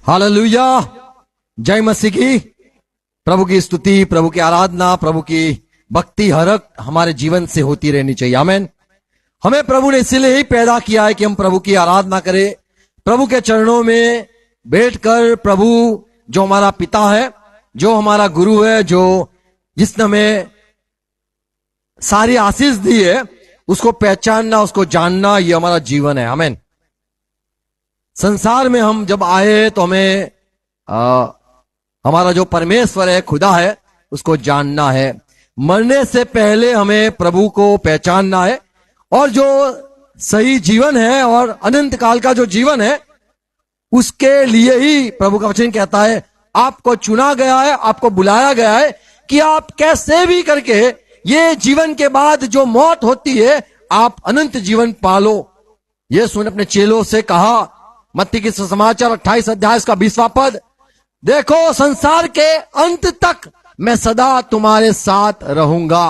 Hallelujah. जय मसीह की। प्रभु की स्तुति, प्रभु की आराधना, प्रभु की भक्ति हर वक्त हमारे जीवन से होती रहनी चाहिए। आमीन। हमें प्रभु ने इसलिए ही पैदा किया है कि हम प्रभु की आराधना करें, प्रभु के चरणों में बैठकर प्रभु जो हमारा पिता है, जो हमारा गुरु है, जो जिसने हमें सारी आशीष दी है, उसको पहचानना, उसको जानना, ये हमारा जीवन है। आमीन। संसार में हम जब आए तो हमें हमारा जो परमेश्वर है, खुदा है, उसको जानना है। मरने से पहले हमें प्रभु को पहचानना है, और जो सही जीवन है और अनंत काल का जो जीवन है, उसके लिए ही प्रभु का वचन कहता है आपको चुना गया है, आपको बुलाया गया है कि आप कैसे भी करके ये जीवन के बाद जो मौत होती है, आप अनंत जीवन पालो। यीशु ने अपने चेलों से कहा, मत्ती की सुसमाचार 28 अध्याय का 20वां पद, देखो संसार के अंत तक मैं सदा तुम्हारे साथ रहूंगा,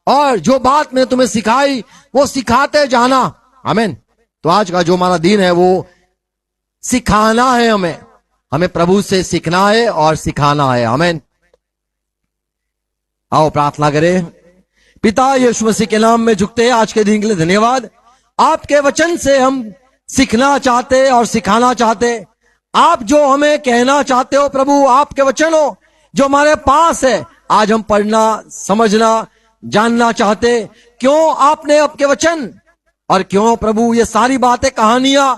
और जो बात मैंने तुम्हें सिखाई वो सिखाते जाना। आमीन। तो आज का जो हमारा दिन है वो सिखाना है, हमें प्रभु से सीखना है और सिखाना है। आमीन। आओ प्रार्थना करें। पिता यीशु मसीह के नाम में झुकते हैं आज के दिन के लिए धन्यवाद। आपके वचन से हम सीखना चाहते और सिखाना चाहते। आप जो हमें कहना चाहते हो प्रभु, आपके वचन हो जो हमारे पास है, आज हम पढ़ना, समझना, जानना चाहते। क्यों आपने आपके वचन, और क्यों प्रभु ये सारी बातें, कहानियां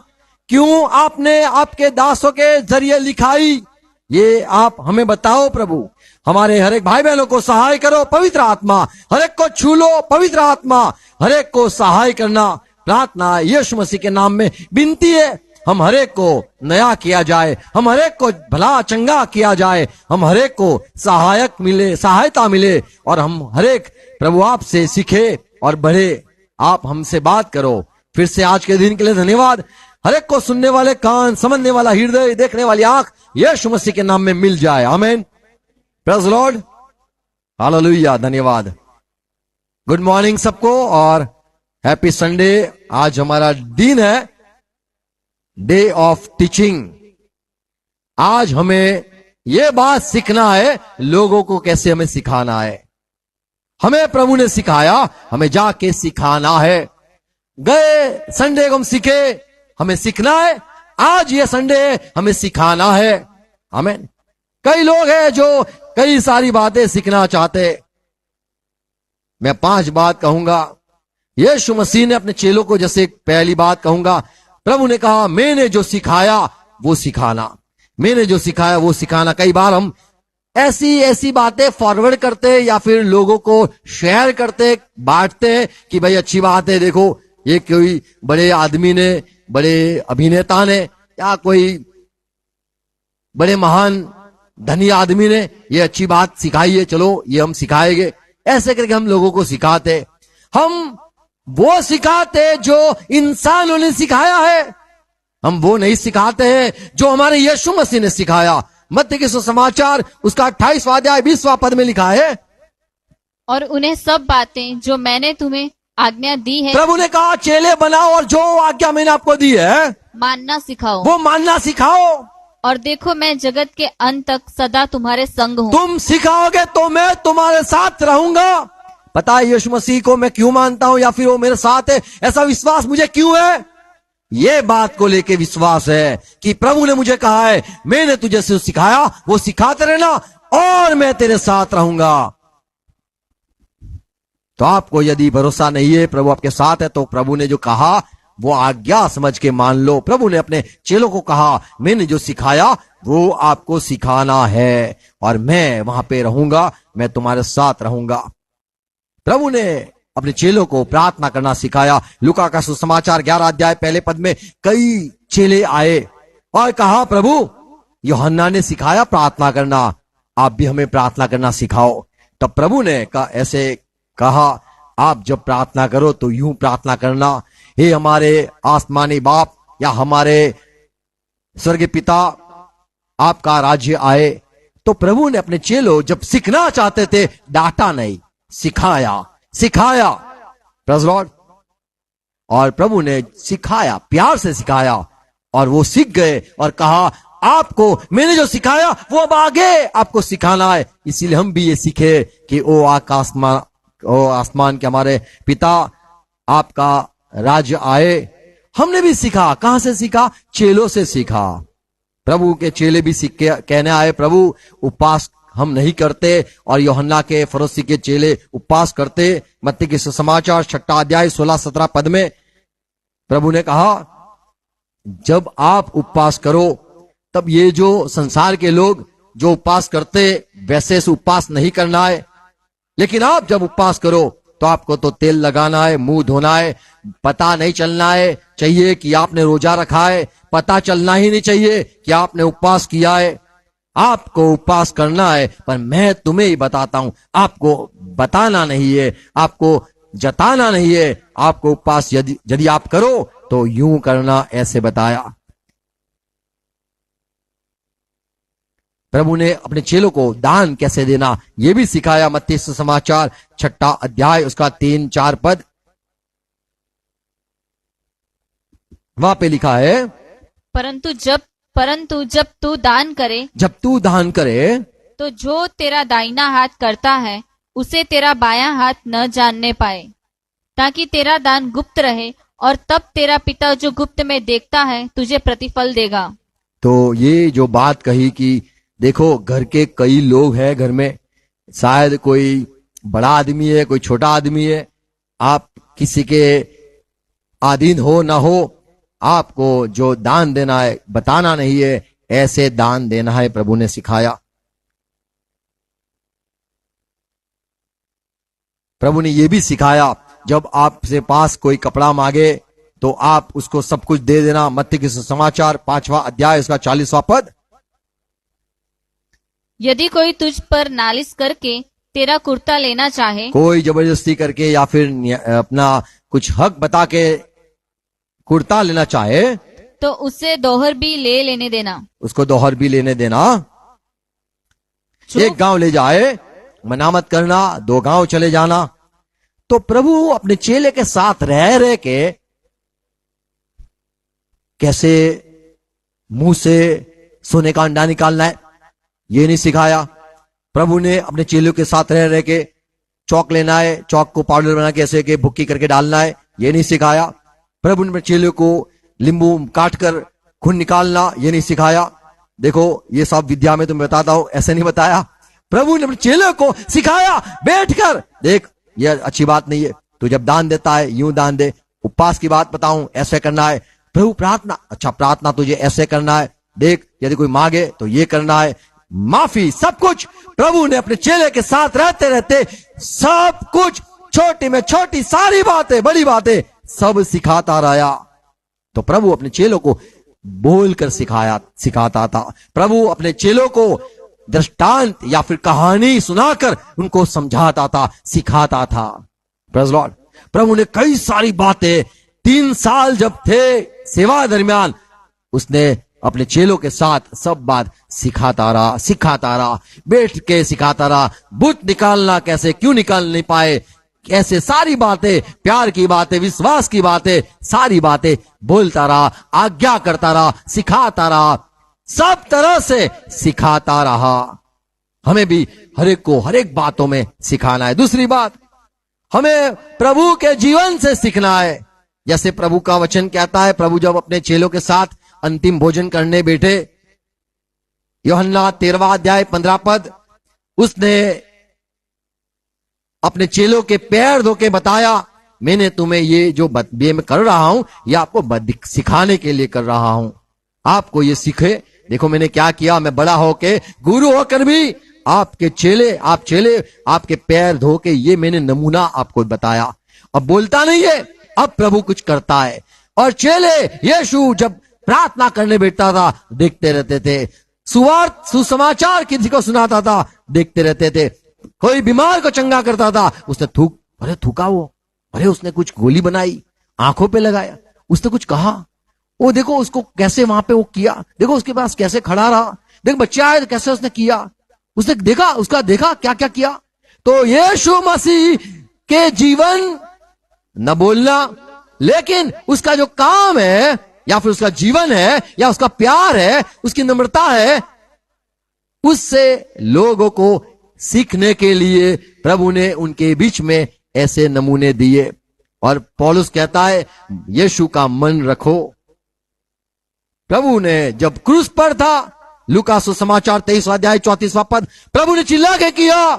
क्यों आपने आपके दासों के जरिए लिखाई, ये आप हमें बताओ प्रभु। हमारे हर एक भाई बहनों को सहाय करो पवित्र आत्मा, हर एक को छू लो पवित्र आत्मा, हर एक को सहाय करना। प्रार्थना यीशु मसीह के नाम में विनती है, हम हर एक को नया किया जाए, हम हर एक को भला चंगा किया जाए, हम हर एक को सहायक मिले, सहायता मिले, और हम हर एक प्रभु आपसे सीखे और बढ़े। आप हमसे बात करो। फिर से आज के दिन के लिए धन्यवाद। हर एक को सुनने वाले कान, समझने वाला हृदय, देखने वाली आंख यीशु मसीह के नाम में मिल जाए। आमीन। Praise Lord. हालेलुया। धन्यवाद। गुड मॉर्निंग सबको और हैप्पी संडे। आज हमारा दिन है डे ऑफ टीचिंग। आज हमें यह बात सीखना है, लोगों को कैसे हमें सिखाना है। हमें प्रभु ने सिखाया, हमें जाके सिखाना है। गए संडे को हम सीखे, हमें सीखना है। आज ये संडे हमें सिखाना है। आमीन। कई लोग हैं जो कई सारी बातें सीखना चाहते। मैं 5 बात कहूंगा। यीशु मसीह ने अपने चेलों को, जैसे पहली बात कहूंगा, प्रभु ने कहा मैंने जो सिखाया वो सिखाना, मैंने जो सिखाया वो सिखाना। कई बार हम ऐसी बातें फॉरवर्ड करते या फिर लोगों को शेयर करते, बांटते हैं कि भाई अच्छी बात है, देखो ये कोई बड़े आदमी ने, बड़े अभिनेता ने, या कोई बड़े महान धनी आदमी ने ये अच्छी बात सिखाई है, चलो ये हम सिखाएंगे। ऐसे करके हम लोगों को सिखाते। हम वो सिखाते जो इंसानों ने सिखाया है, हम वो नहीं सिखाते हैं जो हमारे यीशु मसीह ने सिखाया। मत्ती के सुसमाचार उसका 28वां अध्याय 20वां पद में लिखा है, और उन्हें सब बातें जो मैंने तुम्हें आज्ञा दी है, प्रभु ने कहा चेले बनाओ और जो आज्ञा मैंने आपको दी है मानना सिखाओ, वो मानना सिखाओ। और देखो मैं जगत के अंत तक सदा तुम्हारे संग हूँ। तुम सिखाओगे तो मैं तुम्हारे साथ रहूंगा। पता है यीशु मसीह को मैं क्यों मानता हूं, या फिर वो मेरे साथ है, ऐसा विश्वास मुझे क्यों है? ये बात को लेके विश्वास है कि प्रभु ने मुझे कहा है मैंने तुझे जो सिखाया वो सिखाते रहना और मैं तेरे साथ रहूंगा। तो आपको यदि भरोसा नहीं है प्रभु आपके साथ है, तो प्रभु ने जो कहा वो आज्ञा समझ के मान लो। प्रभु ने अपने चेलों को कहा मैंने जो सिखाया वो आपको सिखाना है, और मैं वहां पे रहूंगा, मैं तुम्हारे साथ रहूंगा। प्रभु ने अपने चेलों को प्रार्थना करना सिखाया। लूका का सुसमाचार 11 अध्याय पहले पद में कई चेले आए और कहा प्रभु यूहन्ना ने सिखाया प्रार्थना करना, आप भी हमें प्रार्थना करना सिखाओ। तब प्रभु ने ऐसे कहा, आप जब प्रार्थना करो तो यूं प्रार्थना करना, हे हमारे आसमानी बाप या हमारे स्वर्गीय पिता, आपका राज्य आए। तो प्रभु ने अपने चेलों जब सीखना चाहते थे, डांटा नहीं, सिखाया। Praise Lord. और प्रभु ने सिखाया, प्यार से सिखाया, और वो सीख गए और कहा आपको मैंने जो सिखाया वो अब आगे आपको सिखाना है। इसीलिए हम भी ये सीखे कि ओ आसमान के हमारे पिता, आपका राज्य आए। हमने भी सीखा, कहां से सीखा? चेलों से सीखा। प्रभु के चेले भी सीख के कहने आए, प्रभु उपवास हम नहीं करते, और यूहन्ना के फरीसी के चेले उपवास करते। मत्ती के सुसमाचार 6 अध्याय 16-17 पद में प्रभु ने कहा, जब आप उपवास करो तब ये जो संसार के लोग जो उपवास करते वैसे से उपवास नहीं करना है, लेकिन आप जब उपवास करो तो आपको तो तेल लगाना है, मुंह धोना है, पता नहीं चलना है चाहिए कि आपने रोजा रखा है, पता चलना ही नहीं चाहिए कि आपने उपवास किया है। आपको उपवास करना है, पर मैं तुम्हें ही बताता हूं, आपको बताना नहीं है, आपको जताना नहीं है। आपको उपवास यदि आप करो तो यूं करना, ऐसे बताया। प्रभु ने अपने चेलों को दान कैसे देना यह भी सिखाया। मत्ती सुसमाचार 6 अध्याय उसका 3-4 पद वहां पे लिखा है, परंतु जब तू दान करे, जब तू दान करे तो जो तेरा दाहिना हाथ करता है उसे तेरा बायां हाथ न जानने पाए, ताकि तेरा दान गुप्त रहे, और तब तेरा पिता जो गुप्त में देखता है तुझे प्रतिफल देगा। तो ये जो बात कही कि देखो घर के कई लोग हैं, घर में शायद कोई बड़ा आदमी है, कोई छोटा आदमी है, आप किसी के अधीन हो ना हो, आपको जो दान देना है बताना नहीं है, ऐसे दान देना है, प्रभु ने सिखाया। प्रभु ने यह भी सिखाया, जब आपसे पास कोई कपड़ा मांगे तो आप उसको सब कुछ दे देना। मत्ती के सुसमाचार 5वां अध्याय उसका 40वां पद, यदि कोई तुझ पर नालिश करके तेरा कुर्ता लेना चाहे, कोई जबरदस्ती करके या फिर अपना कुछ हक बता के कुर्ता लेना चाहे, तो उससे दोहर भी ले लेने देना। उसको दोहर भी लेने देना। एक गांव ले जाए, मना मत करना, 2 गांव चले जाना। तो प्रभु अपने चेले के साथ रह रह के कैसे मुंह से सोने का अंडा निकालना है ये नहीं सिखाया। प्रभु ने अपने चेलों के साथ रह रह के चौक लेना है, चौक को पाउडर बना के ऐसे के भुक्की करके डालना है ये नहीं सिखाया। प्रभु ने अपने चेलों को नींबू काट कर खून निकालना ये नहीं सिखाया। देखो ये सब विद्या में तुम्हें बताता हूं, ऐसे नहीं बताया। प्रभु ने अपने चेलों को सिखाया बैठकर, देख ये अच्छी बात नहीं है, तू जब दान देता है यूं दान दे। उपवास की बात बताऊं, ऐसे करना है। प्रभु प्रार्थना, अच्छा प्रार्थना तुझे ऐसे करना है, देख यदि कोई मांगे तो ये करना है, माफी, सब कुछ प्रभु ने अपने चेले के साथ रहते रहते सब कुछ, छोटी में छोटी सारी बातें, बड़ी बातें सब सिखाता रहा। तो प्रभु अपने चेलों को बोलकर सिखाता था। प्रभु अपने चेलों को दृष्टांत या फिर कहानी सुनाकर उनको समझाता था, सिखाता था। Praise Lord. प्रभु ने कई सारी बातें 3 साल जब थे सेवा दरमियान, उसने अपने चेलों के साथ सब बात सिखाता रहा, बैठ के सिखाता रहा। बुत निकालना कैसे, क्यों निकाल नहीं पाए, कैसे, सारी बातें, प्यार की बातें, विश्वास की बातें, सारी बातें बोलता रहा, आज्ञा करता रहा, सिखाता रहा, सब तरह से सिखाता रहा। हमें भी हर एक को हर एक बातों में सिखाना है। दूसरी बात, हमें प्रभु के जीवन से सीखना है। जैसे प्रभु का वचन कहता है, प्रभु जब अपने चेलों के साथ अंतिम भोजन करने बैठे, यूहन्ना 13वां अध्याय 15 पद, उसने अपने चेलों के पैर धो के बताया, मैंने तुम्हें ये जो मैं कर रहा हूं ये आपको सिखाने के लिए कर रहा हूं, आपको ये सीखे। देखो मैंने क्या किया, मैं बड़ा होके गुरु होकर भी आपके चेले, आपके पैर धो के ये मैंने नमूना आपको बताया। अब बोलता नहीं है, अब प्रभु कुछ करता है। और चेले यीशु जब प्रार्थना करने बैठता था देखते रहते थे, सुसमाचार किसी को सुनाता था देखते रहते थे, कोई बीमार को चंगा करता था, उसने थूका वो, अरे उसने कुछ गोली बनाई, आंखों पे लगाया, उसने कुछ कहा, वो देखो उसको कैसे वहां पे वो किया, देखो उसके पास कैसे खड़ा रहा, देख बच्चे आए तो कैसे उसने किया, उसने देखा क्या क्या किया। तो यीशु मसीह के जीवन न बोलना, लेकिन उसका जो काम है या फिर उसका जीवन है या उसका प्यार है, उसकी नम्रता है, उससे लोगों को सीखने के लिए प्रभु ने उनके बीच में ऐसे नमूने दिए। और पौलुस कहता है यीशु का मन रखो। प्रभु ने जब क्रूस पर था, लूका सुसमाचार 23 अध्याय 34वां पद, प्रभु ने चिल्ला के किया,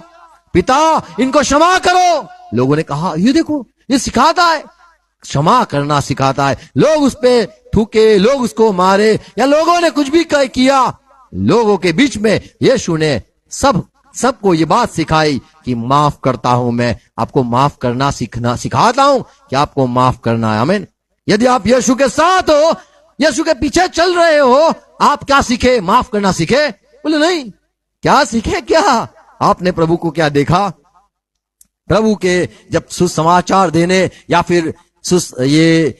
पिता इनको क्षमा करो। लोगों ने कहा ये देखो ये सिखाता है, क्षमा करना सिखाता है। लोग उस पे थूके, लोग उसको मारे, या लोगों ने कुछ भी किया, लोगों के बीच में यीशु ने सबको ये बात सिखाई कि माफ करता हूं, मैं आपको माफ करना सिखाता हूं कि आपको माफ करना है। आमीन। यदि आप यीशु के साथ हो, यीशु के पीछे चल रहे हो, आप क्या सीखे? माफ करना सीखे? बोले नहीं। क्या सीखे? क्या आपने प्रभु को क्या देखा? प्रभु के जब सुसमाचार देने या फिर ये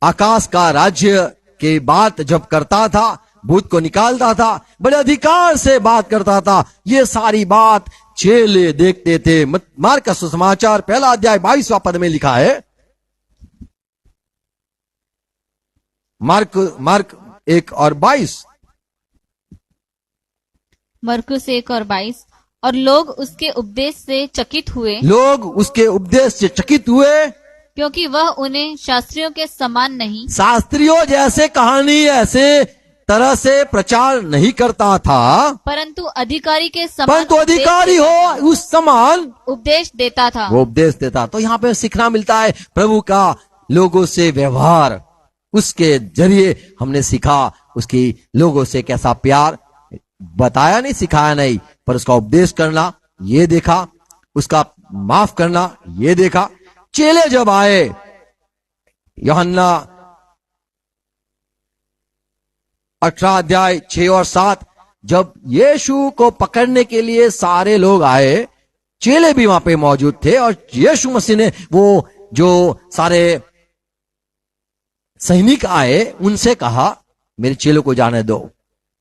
आकाश का राज्य की बात जब करता था, भूत को निकालता था, बड़े अधिकार से बात करता था, ये सारी बात चेले देखते थे। मार्क का सुसमाचार 1 अध्याय 22वां पद में लिखा है, मार्क 1 और 22, मरकुस 1 और 22। और लोग उसके उपदेश से चकित हुए, लोग उसके उपदेश से चकित हुए, क्योंकि वह उन्हें शास्त्रियों के समान नहीं, शास्त्रियों जैसे कहानी ऐसे तरह से प्रचार नहीं करता था, परंतु अधिकारी के समान परंतु अधिकारी हो उस समान उपदेश देता था। वो उपदेश देता। तो यहाँ पे सीखना मिलता है प्रभु का लोगों से व्यवहार, उसके जरिए हमने सीखा उसकी लोगों से कैसा प्यार, बताया नहीं, सिखाया नहीं, पर उसका उपदेश करना ये देखा, उसका माफ करना ये देखा। चेले जब आए, यूहन्ना 18 अध्याय 6 और 7, जब यीशु को पकड़ने के लिए सारे लोग आए, चेले भी वहां पे मौजूद थे, और यीशु मसीह ने वो जो सारे सैनिक आए उनसे कहा मेरे चेलों को जाने दो।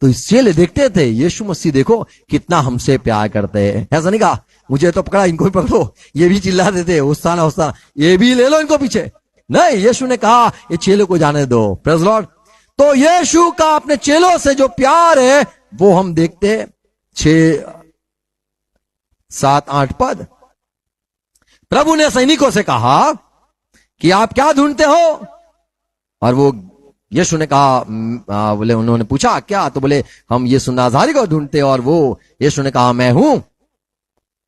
तो इस चेले देखते थे यीशु मसीह देखो कितना हमसे प्यार करते हैं, ऐसा नहीं कहा मुझे तो पकड़ा इनको भी पकड़ो, ये भी चिल्लाते थे होशाना होशाना, ये भी ले लो इनको पीछे। नहीं, यीशु ने कहा ये चेलों को जाने दो। Praise Lord. तो यीशु का अपने चेलों से जो प्यार है वो हम देखते 6, 7, 8 पद। प्रभु ने सैनिकों से कहा कि आप क्या ढूंढते हो? और वो यीशु ने कहा, बोले उन्होंने पूछा क्या? तो बोले हम यीशु नाज़ारी को ढूंढते हैं। और वो यीशु ने कहा मैं हूं।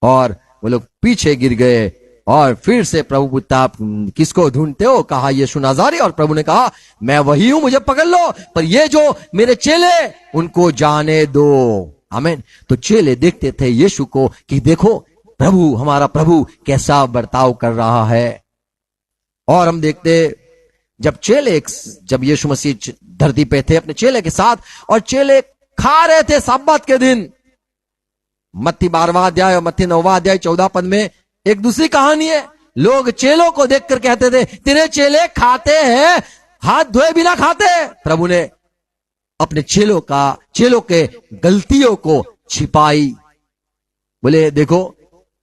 और वो लोग पीछे गिर गए। और फिर से प्रभु पूछता आप किसको ढूंढते हो? कहा यीशु नाज़ारी। और प्रभु ने कहा मैं वही हूं, मुझे पकड़ लो, पर ये जो मेरे चेले उनको जाने दो। आमीन। तो चेले देखते थे यीशु को कि देखो प्रभु, हमारा प्रभु कैसा बर्ताव कर रहा है। और हम देखते जब यीशु मसीह धरती पे थे अपने चेले के साथ, और चेले खा रहे थे सब्बात के दिन। मत्ती 12वां अध्याय और मत्ती 9वां अध्याय 14 पद में एक दूसरी कहानी है। लोग चेलों को देखकर कहते थे तेरे चेले खाते हैं हाथ धोए बिना खाते। प्रभु ने अपने चेलों के गलतियों को छिपाई। बोले देखो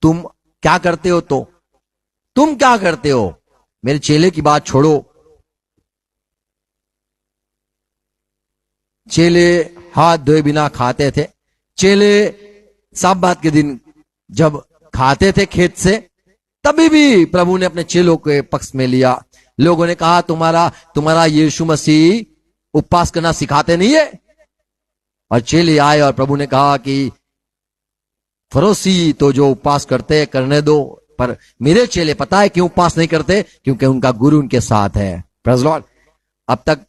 तुम क्या करते हो, तो तुम क्या करते हो, मेरे चेले की बात छोड़ो। चेले हाथ धोए बिना खाते थे। चेले सब्बात के दिन जब खाते थे खेत से, तभी भी प्रभु ने अपने चेलों के पक्ष में लिया। लोगों ने कहा तुम्हारा यीशु मसीह उपवास करना सिखाते नहीं है। और चेले आए और प्रभु ने कहा कि फरोसी तो जो उपवास करते करने दो, पर मेरे चेले पता है क्यों उपवास नहीं करते? क्योंकि उनका गुरु उनके साथ है। Praise Lord. अब तक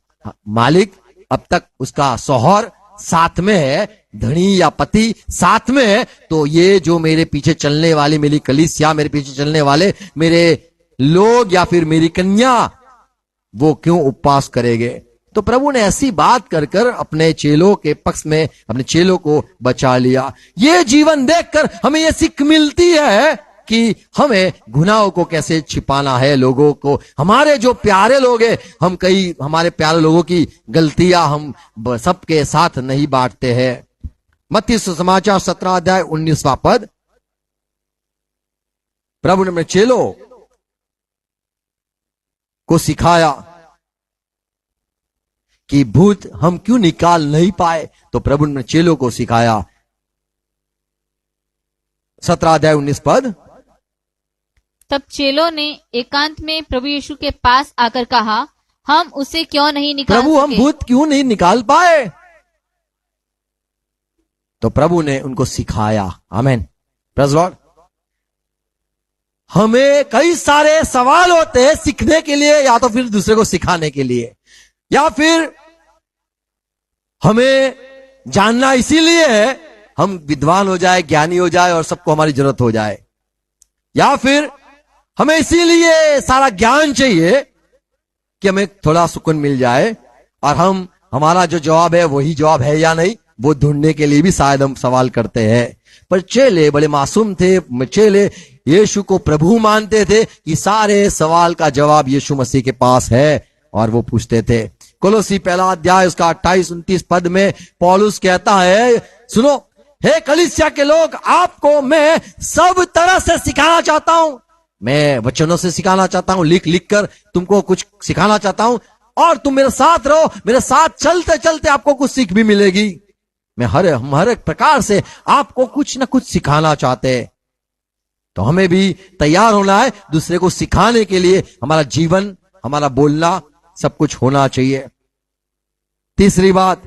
मालिक, अब तक उसका शौहर साथ में है, धनी या पति साथ में है, तो ये जो मेरे पीछे चलने वाली मेरी कलीसिया, मेरे पीछे चलने वाले मेरे लोग या फिर मेरी कन्या, वो क्यों उपवास करेंगे? तो प्रभु ने ऐसी बात कर कर अपने चेलों के पक्ष में अपने चेलों को बचा लिया। ये जीवन देखकर हमें ये सीख मिलती है कि हमें गुनाहों को कैसे छिपाना है। लोगों को, हमारे जो प्यारे लोग हैं, हमारे प्यारे लोगों की गलतियां हम सबके साथ नहीं बांटते हैं। मत्ती सुसमाचार 17 अध्याय 19वां पद। प्रभु ने अपने चेलों को सिखाया कि भूत हम क्यों निकाल नहीं पाए, तो प्रभु ने चेलों को सिखाया। 17 अध्याय 19 पद। तब चेलों ने एकांत में प्रभु यीशु के पास आकर कहा, हम उसे क्यों नहीं निकाल प्रभु हम सके? भूत क्यों नहीं निकाल पाए? तो प्रभु ने उनको सिखाया। आमेन, प्रेज़ लॉर्ड। हमें कई सारे सवाल होते हैं सीखने के लिए, या तो फिर दूसरे को सिखाने के लिए, या फिर हमें जानना इसीलिए है हम विद्वान हो जाए, ज्ञानी हो जाए और सबको हमारी जरूरत हो जाए, या फिर हमें इसीलिए सारा ज्ञान चाहिए कि हमें थोड़ा सुकून मिल जाए, और हमारा जो जवाब है वही जवाब है या नहीं, वो ढूंढने के लिए भी शायद हम सवाल करते हैं। पर चेले बड़े मासूम थे। चेले यीशु को प्रभु मानते थे कि सारे सवाल का जवाब यीशु मसीह के पास है, और वो पूछते थे। कोलोसी 1 अध्याय उसका 28-29 पद में पौलुस कहता है, सुनो हे कलीसिया के लोग, आपको मैं सब तरह से सिखाना चाहता हूं। मैं वचनों से सिखाना चाहता हूं, लिख लिख कर तुमको कुछ सिखाना चाहता हूं, और तुम मेरे साथ रहो, मेरे साथ चलते चलते आपको कुछ सीख भी मिलेगी। हम हर एक प्रकार से आपको कुछ ना कुछ सिखाना चाहते हैं। तो हमें भी तैयार होना है दूसरे को सिखाने के लिए। हमारा जीवन, हमारा बोलना, सब कुछ होना चाहिए। तीसरी बात,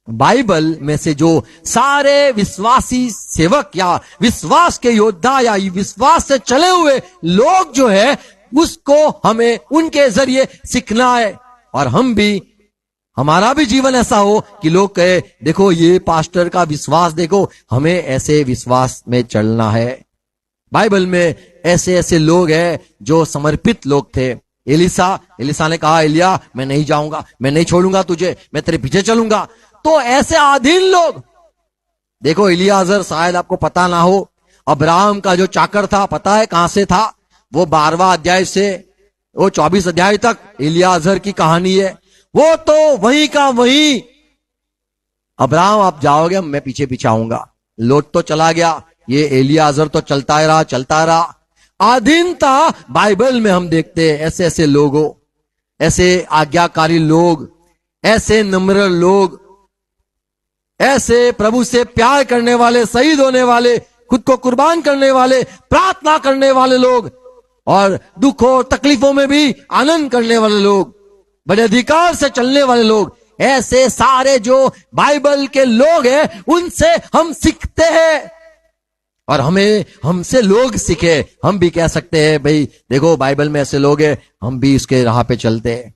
बाइबल में से जो सारे विश्वासी सेवक या विश्वास के योद्धा या विश्वास से चले हुए लोग जो है, उसको हमें उनके जरिए सीखना है। और हमारा भी जीवन ऐसा हो कि लोग कहे, देखो ये पास्टर का विश्वास देखो, हमें ऐसे विश्वास में चलना है। बाइबल में ऐसे ऐसे लोग हैं जो समर्पित लोग थे। एलिसा ने कहा, एलिया मैं नहीं जाऊंगा, मैं नहीं छोड़ूंगा तुझे, मैं तेरे पीछे चलूंगा। तो ऐसे अधीन लोग देखो। इलियाजर, शायद आपको पता ना हो, अब्राहम का जो चाकर था, पता है कहां से था? वो 12वां अध्याय से वो 24 अध्याय तक इलियाजर की कहानी है। वो तो वहीं का वहीं, अब्राहम आप जाओगे, मैं पीछे पीछे आऊंगा। लोट तो चला गया, ये एलियाजर तो चलता रहा। अधीनता बाइबल में हम देखते हैं ऐसे ऐसे लोगों, ऐसे आज्ञाकारी लोग, ऐसे नम्र लोग, ऐसे प्रभु से प्यार करने वाले, शहीद होने वाले, खुद को कुर्बान करने वाले, प्रार्थना करने वाले लोग, और दुखों और तकलीफों में भी आनंद करने वाले लोग, बड़े अधिकार से चलने वाले लोग, ऐसे सारे जो बाइबल के लोग हैं, उनसे हम सीखते हैं। और हमसे लोग सीखे। हम भी कह सकते हैं, भाई देखो बाइबल में ऐसे लोग हैं, हम भी उसके राह पे चलते हैं।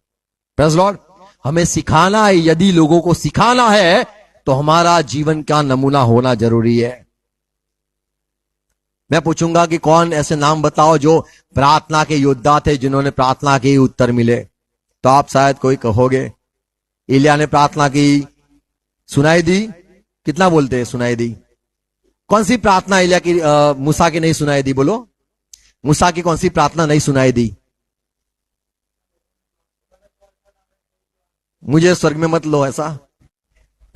Praise Lord. हमें सिखाना है, यदि लोगों को सिखाना है तो हमारा जीवन का नमूना होना जरूरी है। मैं पूछूंगा कि कौन ऐसे नाम बताओ जो प्रार्थना के योद्धा थे, जिन्होंने प्रार्थना के उत्तर मिले। तो आप शायद कोई कहोगे, एलिया ने प्रार्थना की, सुनाई दी। कितना बोलते हैं सुनाई दी? कौन सी प्रार्थना एलिया की, मूसा की नहीं सुनाई दी? बोलो, मूसा की कौन सी प्रार्थना नहीं सुनाई दी? मुझे स्वर्ग में मत लो, ऐसा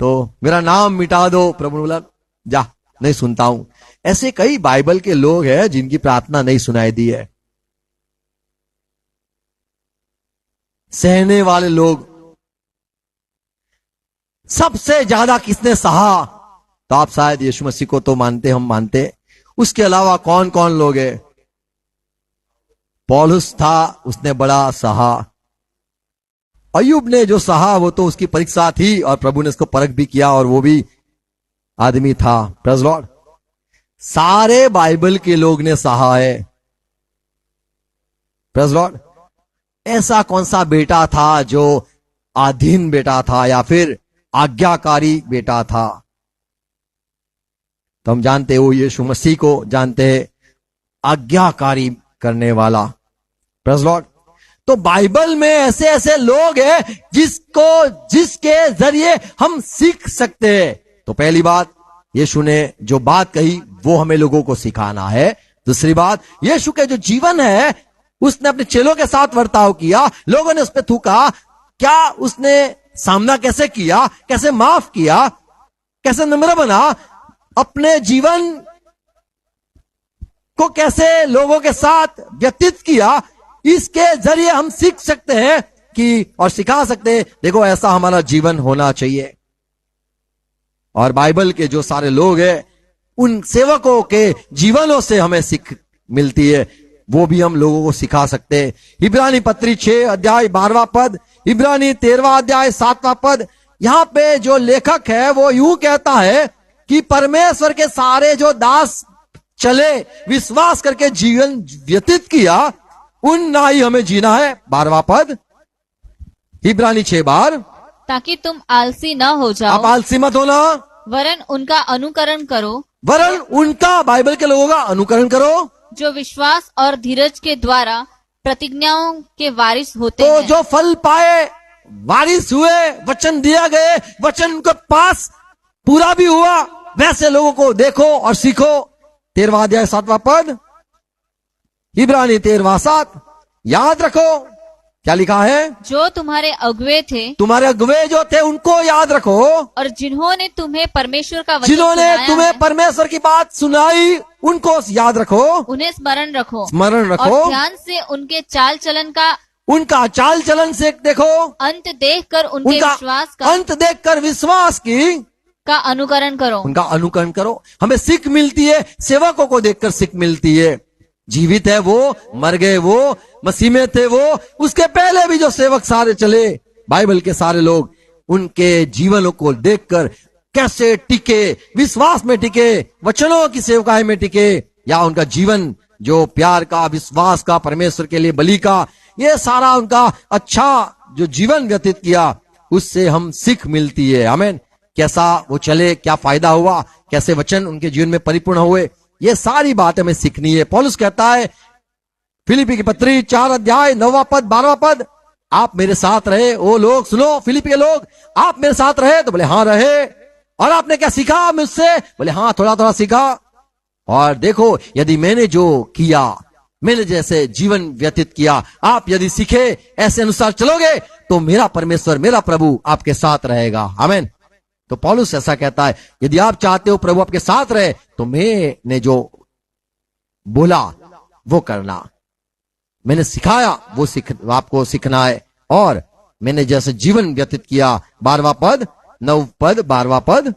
तो मेरा नाम मिटा दो। प्रभु बोला, जा, नहीं सुनता हूं। ऐसे कई बाइबल के लोग हैं जिनकी प्रार्थना नहीं सुनाई दी है। सहने वाले लोग, सबसे ज्यादा किसने सहा? तो आप शायद यीशु मसीह को तो मानते, हम मानते। उसके अलावा कौन कौन लोग हैं? पौलुस था, उसने बड़ा सहा। अय्यूब ने जो सहा वो तो उसकी परीक्षा थी, और प्रभु ने उसको परख भी किया, और वो भी आदमी था। Praise Lord. सारे बाइबल के लोग ने सहा है। Praise Lord. ऐसा कौन सा बेटा था जो अधीन बेटा था या फिर आज्ञाकारी बेटा था? तो हम जानते हो यीशु मसीह को जानते हैं, आज्ञाकारी करने वाला। Praise Lord. तो बाइबल में ऐसे ऐसे लोग हैं जिसके जरिए हम सीख सकते हैं। तो पहली बात, यीशु ने जो बात कही वो हमें लोगों को सिखाना है। दूसरी बात, यीशु के जो जीवन है, उसने अपने चेलों के साथ वर्ताव किया, लोगों ने उस पर थूका, क्या उसने सामना कैसे किया, कैसे माफ किया, कैसे नम्र बना, अपने जीवन को कैसे लोगों के साथ व्यतीत किया, इसके जरिए हम सीख सकते हैं कि और सिखा सकते हैं, देखो ऐसा हमारा जीवन होना चाहिए। और बाइबल के जो सारे लोग हैं उन सेवकों के जीवनों से हमें सीख मिलती है, वो भी हम लोगों को सिखा सकते हैं। इब्रानी पत्री 6 अध्याय 12वां पद, इब्रानी 13वां अध्याय 7वां पद, यहां पे जो लेखक है वो यूं कहता है कि परमेश्वर के सारे जो दास चले, विश्वास करके जीवन व्यतीत किया, उन ना ही हमें जीना है। 12वां पद, इब्रानी 6:12, ताकि तुम आलसी न हो आप जाओ, आलसी मत होना, वरन उनका अनुकरण करो वरन उनका, बाइबल के लोगों का अनुकरण करो, जो विश्वास और धीरज के द्वारा प्रतिज्ञाओं के वारिस होते तो हैं। जो फल पाए, वारिस हुए, वचन दिया गए, वचन उनके पास पूरा भी हुआ, वैसे लोगों को देखो और सीखो। 13वां अध्याय 7वां पद, इब्रानी 13:7, याद रखो क्या लिखा है, जो तुम्हारे अगुवे थे तुम्हारे अगुवे जो थे उनको याद रखो, और जिन्होंने तुम्हें परमेश्वर का वचन जिन्होंने सुनाया तुम्हें है, परमेश्वर की बात सुनाई उनको याद रखो, उन्हें स्मरण रखो स्मरण रखो, और ध्यान से उनके चाल चलन का उनका चाल चलन से देखो, अंत देखकर उनके उनका विश्वास का अंत देखकर विश्वास की अनुकरण करो। उनका अनुकरण करो। हमें सीख मिलती है, सेवकों को देखकर सीख मिलती है। जीवित है वो, मर गए वो, मसीह में थे वो, उसके पहले भी जो सेवक सारे चले, बाइबल के सारे लोग, उनके जीवनों को देखकर कैसे टिके, विश्वास में टिके, वचनों की सेवकाई में टिके, या उनका जीवन जो प्यार का, विश्वास का, परमेश्वर के लिए बलि का, ये सारा उनका अच्छा जो जीवन व्यतीत किया, उससे हम सीख मिलती है। आमीन। कैसा वो चले, क्या फायदा हुआ, कैसे वचन उनके जीवन में परिपूर्ण हुए, ये सारी बात हमें सीखनी है। पौलुस कहता है फिलिपी की पत्री 4 अध्याय 9वां पद 12वां पद, आप मेरे साथ रहे, वो लोग सुनो, फिलिपी के लोग, आप मेरे साथ रहे, तो बोले हाँ रहे। और आपने क्या सीखा मुझसे, बोले हाँ थोड़ा थोड़ा सीखा। और देखो यदि मैंने जो किया, मैंने जैसे जीवन व्यतीत किया, आप यदि सीखे, ऐसे अनुसार चलोगे, तो मेरा परमेश्वर, मेरा प्रभु आपके साथ रहेगा। आमीन। तो पौलुस ऐसा कहता है, यदि आप चाहते हो प्रभु आपके साथ रहे, तो मैंने जो बोला वो करना, मैंने सिखाया वो आपको सीखना है। और मैंने जैसे जीवन व्यतीत किया, 12वां पद, 9 पद, 12वां पद,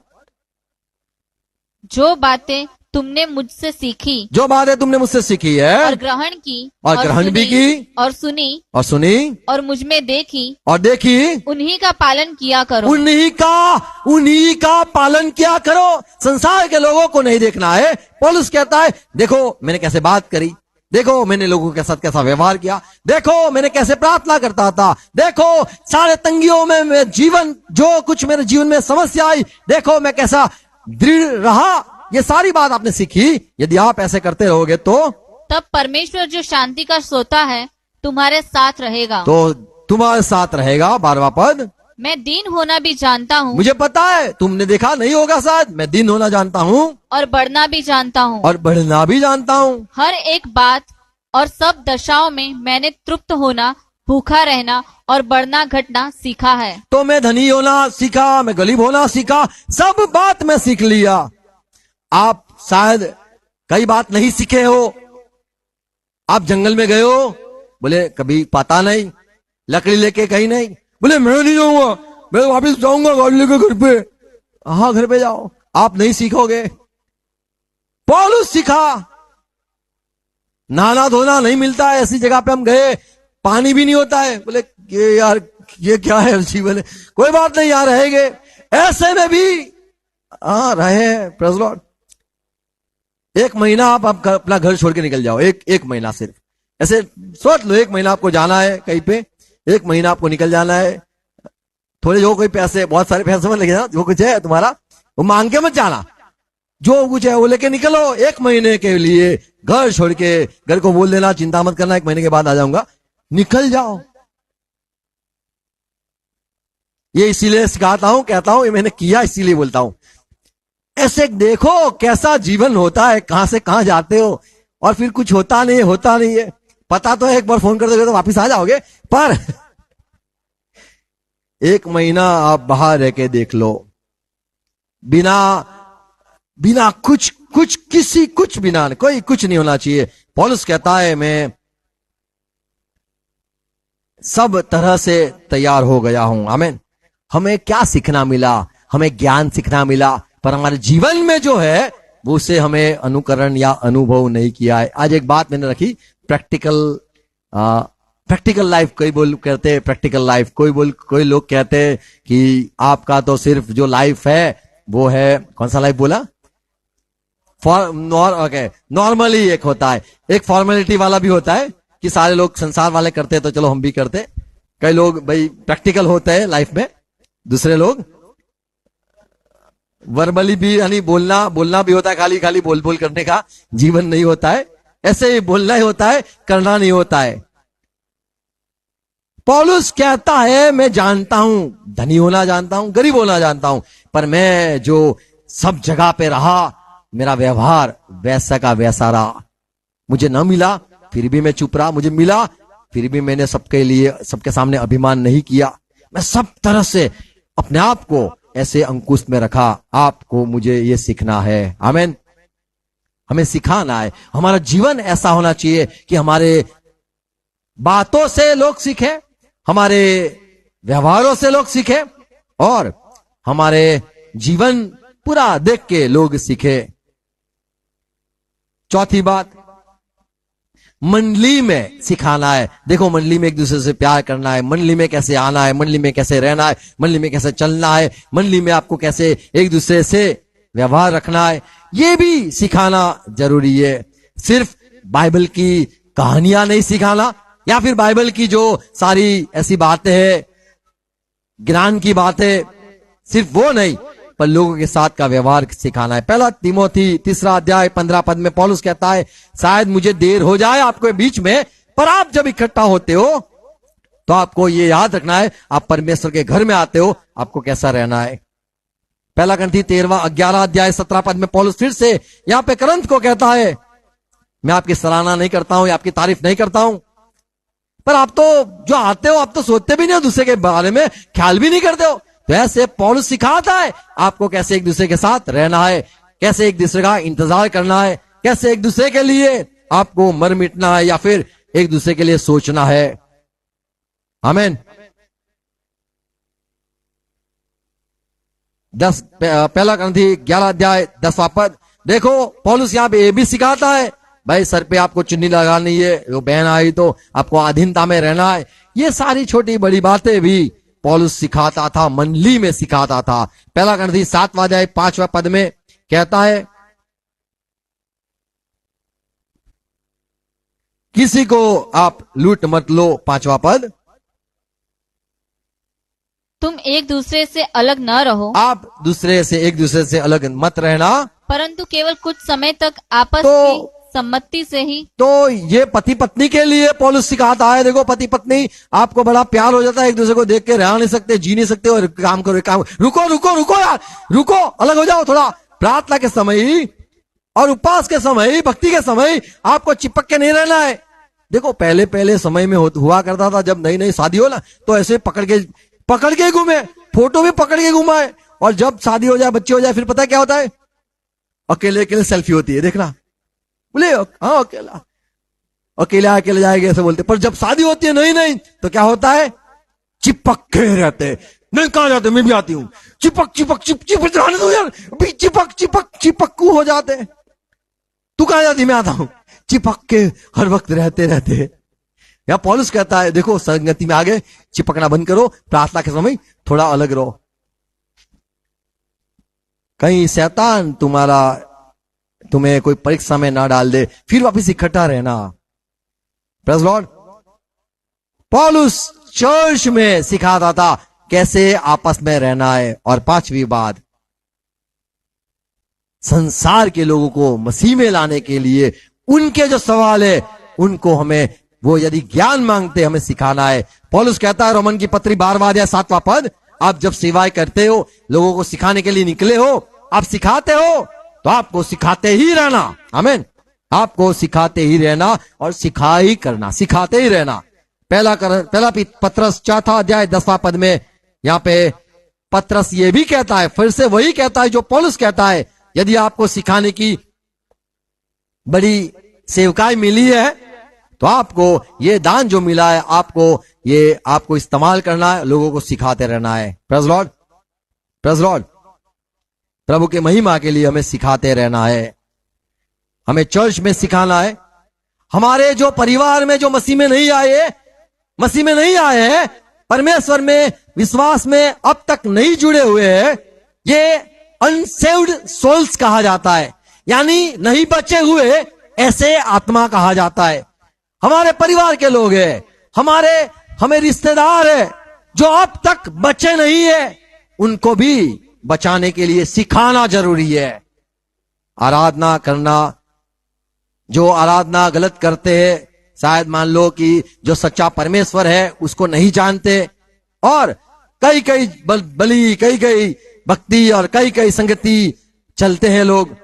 जो बातें तुमने मुझसे सीखी जो बातें तुमने मुझसे सीखी और है ग्रहण की और ग्रहण भी सुनी की और सुनी और सुनी और मुझ में देखी, और देखी, उन्हीं का पालन किया करो। उन्हीं का पालन किया करो। संसार के लोगों को नहीं देखना है। पौलुस कहता है देखो मैंने कैसे बात करी, देखो मैंने लोगों के साथ कैसा व्यवहार किया, देखो मैंने कैसे प्रार्थना करता था, देखो सारे तंगियों में मैं जीवन, जो कुछ मेरे जीवन में समस्या आई, देखो मैं कैसा दृढ़ रहा। ये सारी बात आपने सीखी। यदि आप ऐसे करते रहोगे तो तब परमेश्वर जो शांति का सोता है तुम्हारे साथ रहेगा। तो तुम्हारे साथ रहेगा। 12वां पद, मैं दीन होना भी जानता हूँ मुझे पता है, तुमने देखा नहीं होगा शायद, मैं दिन होना जानता हूँ और बढ़ना भी जानता हूँ। और बढ़ना भी जानता हूँ। हर एक बात और सब दशाओं में मैंने तृप्त होना, भूखा रहना और बढ़ना घटना सीखा है। तो मैं धनी होना सीखा, मैं गरीब होना सीखा, सब बात मैं सीख लिया। आप शायद कई बात नहीं सीखे हो। आप जंगल में गए हो, बोले कभी पता नहीं, लकड़ी लेके कहीं नहीं, बोले मैं नहीं जाऊंगा, मैं वापस जाऊंगा गाड़ी लेके घर पे। हाँ घर पे जाओ, आप नहीं सीखोगे। पौलुस सीखा, नहाना धोना नहीं मिलता है, ऐसी जगह पे हम गए, पानी भी नहीं होता है, बोले ये यार ये क्या है जीवन है, कोई बात नहीं यार रहेंगे। ऐसे में भी हाँ रहे। Praise Lord. 1 महीना आप अपना घर छोड़ के निकल जाओ, एक महीना सिर्फ ऐसे सोच लो, 1 महीना आपको जाना है कहीं पे, 1 महीना आपको निकल जाना है। थोड़े जो कोई पैसे, बहुत सारे पैसे मत लेके जाना, जो कुछ है तुम्हारा वो मांग के मत जाना, जो कुछ है वो लेके निकलो। 1 महीने के लिए घर छोड़ के, घर को बोल देना चिंता मत करना 1 महीने के बाद आ जाऊंगा, निकल जाओ। ये इसीलिए सिखाता हूं, कहता हूं, ये मैंने किया इसीलिए बोलता हूं। ऐसे देखो कैसा जीवन होता है, कहां से कहां जाते हो और फिर कुछ होता नहीं है। पता तो है एक बार फोन कर दोगे तो वापिस आ जाओगे, पर 1 महीना आप बाहर रह के देख लो, बिना कुछ बिना, कोई कुछ नहीं होना चाहिए। पौलुस कहता है मैं सब तरह से तैयार हो गया हूं। आमीन। हमें क्या सीखना मिला? हमें ज्ञान सीखना मिला, पर हमारे जीवन में जो है वो उसे हमें अनुकरण या अनुभव नहीं किया है। आज एक बात मैंने रखी, प्रैक्टिकल लाइफ। कोई कहते हैं प्रैक्टिकल लाइफ, कोई लोग कहते हैं कि आपका तो सिर्फ जो लाइफ है वो है, कौन सा लाइफ बोला? नॉर्मली एक होता है, एक फॉर्मेलिटी वाला भी होता है कि सारे लोग संसार वाले करते हैं तो चलो हम भी करते। कई लोग भाई प्रैक्टिकल होते हैं लाइफ में, दूसरे लोग वर्बली भी, यानी बोलना भी होता है, खाली खाली बोल बोल करने का जीवन नहीं होता है। ऐसे ही बोलना ही होता है, करना नहीं होता है। पौलुस कहता है मैं जानता हूं, धनी होना जानता हूं, गरीब होना जानता हूं, पर मैं जो सब जगह पे रहा, मेरा व्यवहार वैसा का वैसा रहा। मुझे न मिला फिर भी मैं चुप रहा, मुझे मिला फिर भी मैंने सबके सामने अभिमान नहीं किया। मैं सब तरह से अपने आप को ऐसे अंकुश में रखा। आपको मुझे ये सीखना है। आमीन। हमें सिखाना है। हमारा जीवन ऐसा होना चाहिए कि हमारे बातों से लोग सीखे, हमारे व्यवहारों से लोग सीखे, और हमारे जीवन पूरा देख के लोग सीखे। चौथी बात, मंडली में सिखाना है। देखो, मंडली में एक दूसरे से प्यार करना है, मंडली में कैसे आना है, मंडली में कैसे रहना है, मंडली में कैसे चलना है, मंडली में आपको कैसे एक दूसरे से व्यवहार रखना है, ये भी सिखाना जरूरी है। सिर्फ बाइबल की कहानियां नहीं सिखाना, या फिर बाइबल की जो सारी ऐसी बातें हैं, ज्ञान की बातें, सिर्फ वो नहीं, पर लोगों के साथ का व्यवहार सिखाना है। पहला तीमोथी 3 अध्याय 15 पद में पौलुस कहता है, शायद मुझे देर हो जाए आपके बीच में, पर आप जब इकट्ठा होते हो तो आपको ये याद रखना है, आप परमेश्वर के घर में आते हो, आपको कैसा रहना है। पहला करंथी 11 अध्याय 17 पद में पौलुस फिर से यहां पे करंथ को कहता है, मैं आपकी सराहना नहीं करता हूं या आपकी तारीफ नहीं करता हूं, पर आप तो जो आते हो आप तो सोचते भी नहीं हो, दूसरे के बारे में ख्याल भी नहीं करते हो। तो ऐसे पौलुस सिखाता है आपको कैसे एक दूसरे के साथ रहना है, कैसे एक दूसरे का इंतजार करना है, कैसे एक दूसरे के लिए आपको मर मिटना है या फिर एक दूसरे के लिए सोचना है। आमीन। 10 पहला करंथी 11 अध्याय 10वां पद। देखो, पौलुस यहां पे ये भी सिखाता है, भाई सर पे आपको चुन्नी लगानी है, वो बहन आई तो आपको अधीनता में रहना है। ये सारी छोटी बड़ी बातें भी पौलुस सिखाता था, मंडली में सिखाता था। पहला करंथी 7वां अध्याय 5वां पद में कहता है, किसी को आप लूट मत लो। 5वां पद, तुम एक दूसरे से अलग न रहो, आप एक दूसरे से अलग मत रहना, परंतु केवल कुछ समय तक आपस तो की सम्मति से ही। तो ये पति पत्नी के लिए पौलुस सिखाता है। देखो, पति पत्नी आपको बड़ा प्यार हो जाता है, एक दूसरे को देख के रह नहीं सकते, जी नहीं सकते, और काम करो काम, रुको रुको रुको यार, रुको, अलग हो जाओ थोड़ा। प्रार्थना के समय ही और उपवास के समय ही, भक्ति के समय आपको चिपक के नहीं रहना है। देखो, पहले समय में हुआ करता था, जब नई नई शादी हो ना, तो ऐसे पकड़ के घूमे, फोटो भी पकड़ के घुमाए, और जब शादी हो जाए, बच्चे हो जाए, फिर पता है क्या होता है, अकेले सेल्फी होती है। देखना, बोले हाँ अकेले जाएंगे ऐसे बोलते, पर जब शादी होती है नहीं तो क्या होता है, चिपक के रहते। नहीं, कहां जाते, मैं भी आती हूं, चिपक जाने दो यार, चिपक्कू हो जाते। तू कहां जाती, मैं आता हूं, चिपक के हर वक्त रहते। या पौलुस कहता है, देखो, संगति में आगे चिपकना बंद करो, प्रार्थना के समय थोड़ा अलग रहो, कहीं शैतान तुम्हें कोई परीक्षा में ना डाल दे, फिर वापिस इकट्ठा रहना। Praise Lord. पौलुस चर्च में सिखाता था कैसे आपस में रहना है। और 5वीं बात, संसार के लोगों को मसीह में लाने के लिए उनके जो सवाल है उनको हमें, वो यदि ज्ञान मांगते, हमें सिखाना है। पौलुस कहता है रोमन की पत्री 12वां अध्याय 7वां पद, आप जब सेवाएं करते हो, लोगों को सिखाने के लिए निकले हो, आप सिखाते हो, तो आपको सिखाते ही रहना। आमीन। आपको सिखाते ही रहना और सिखाते ही रहना। पहला पत्रस 4 अध्याय 10वां पद में यहां पे पत्रस ये भी कहता है, फिर से वही कहता है जो पौलुस कहता है, यदि आपको सिखाने की बड़ी सेवकाई मिली है, तो आपको ये दान जो मिला है, आपको इस्तेमाल करना है, लोगों को सिखाते रहना है। Praise Lord, praise Lord. प्रभु के महिमा के लिए हमें सिखाते रहना है, हमें चर्च में सिखाना है। हमारे जो परिवार में जो मसीह में नहीं आए हैं, परमेश्वर में विश्वास में अब तक नहीं जुड़े हुए हैं, ये अनसेव्ड सोल्स कहा जाता है, यानी नहीं बचे हुए ऐसे आत्मा कहा जाता है। हमारे परिवार के लोग हैं, हमें रिश्तेदार है जो अब तक बचे नहीं है, उनको भी बचाने के लिए सिखाना जरूरी है। आराधना करना, जो आराधना गलत करते हैं, शायद मान लो कि जो सच्चा परमेश्वर है उसको नहीं जानते, और कई बलि, कई भक्ति और कई संगति चलते हैं लोग,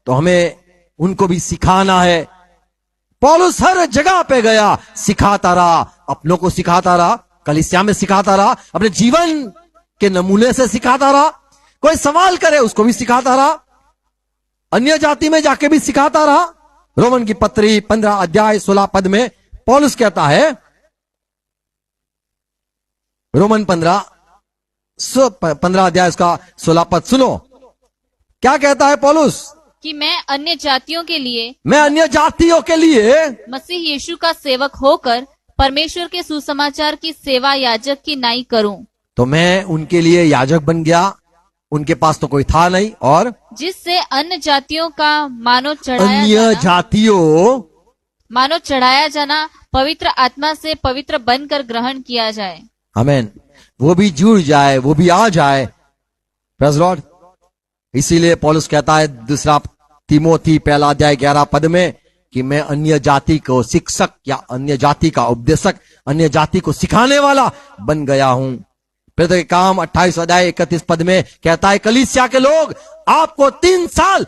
तो हमें उनको भी सिखाना है। पौलुस हर जगह पे गया, सिखाता रहा, अपनों को सिखाता रहा, कलीसिया में सिखाता रहा, अपने जीवन के नमूने से सिखाता रहा, कोई सवाल करे उसको भी सिखाता रहा, अन्य जाति में जाके भी सिखाता रहा। रोमन की पत्री 15 अध्याय 16 पद में पौलुस कहता है, रोमन 15 अध्याय उसका 16 पद सुनो, क्या कहता है पौलुस कि मैं अन्य जातियों के लिए मसीह यीशु का सेवक होकर परमेश्वर के सुसमाचार की सेवा याजक की नाई करूं। तो मैं उनके लिए याजक बन गया, उनके पास तो कोई था नहीं, और जिससे अन्य जातियों का मानो चढ़ाया जाना पवित्र आत्मा से पवित्र बनकर ग्रहण किया जाए। आमीन। वो भी जुड़ जाए, वो भी आ जाए। Praise Lord. इसीलिए पौलुस कहता है दूसरा तीमोथी 1 अध्याय 11 पद में कि मैं अन्य जाति को शिक्षक या अन्य जाति का उपदेशक, अन्य जाति को सिखाने वाला बन गया हूं। प्रेरितों के काम 28 अध्याय 31 पद में कहता है, कलीसिया के लोग आपको 3 साल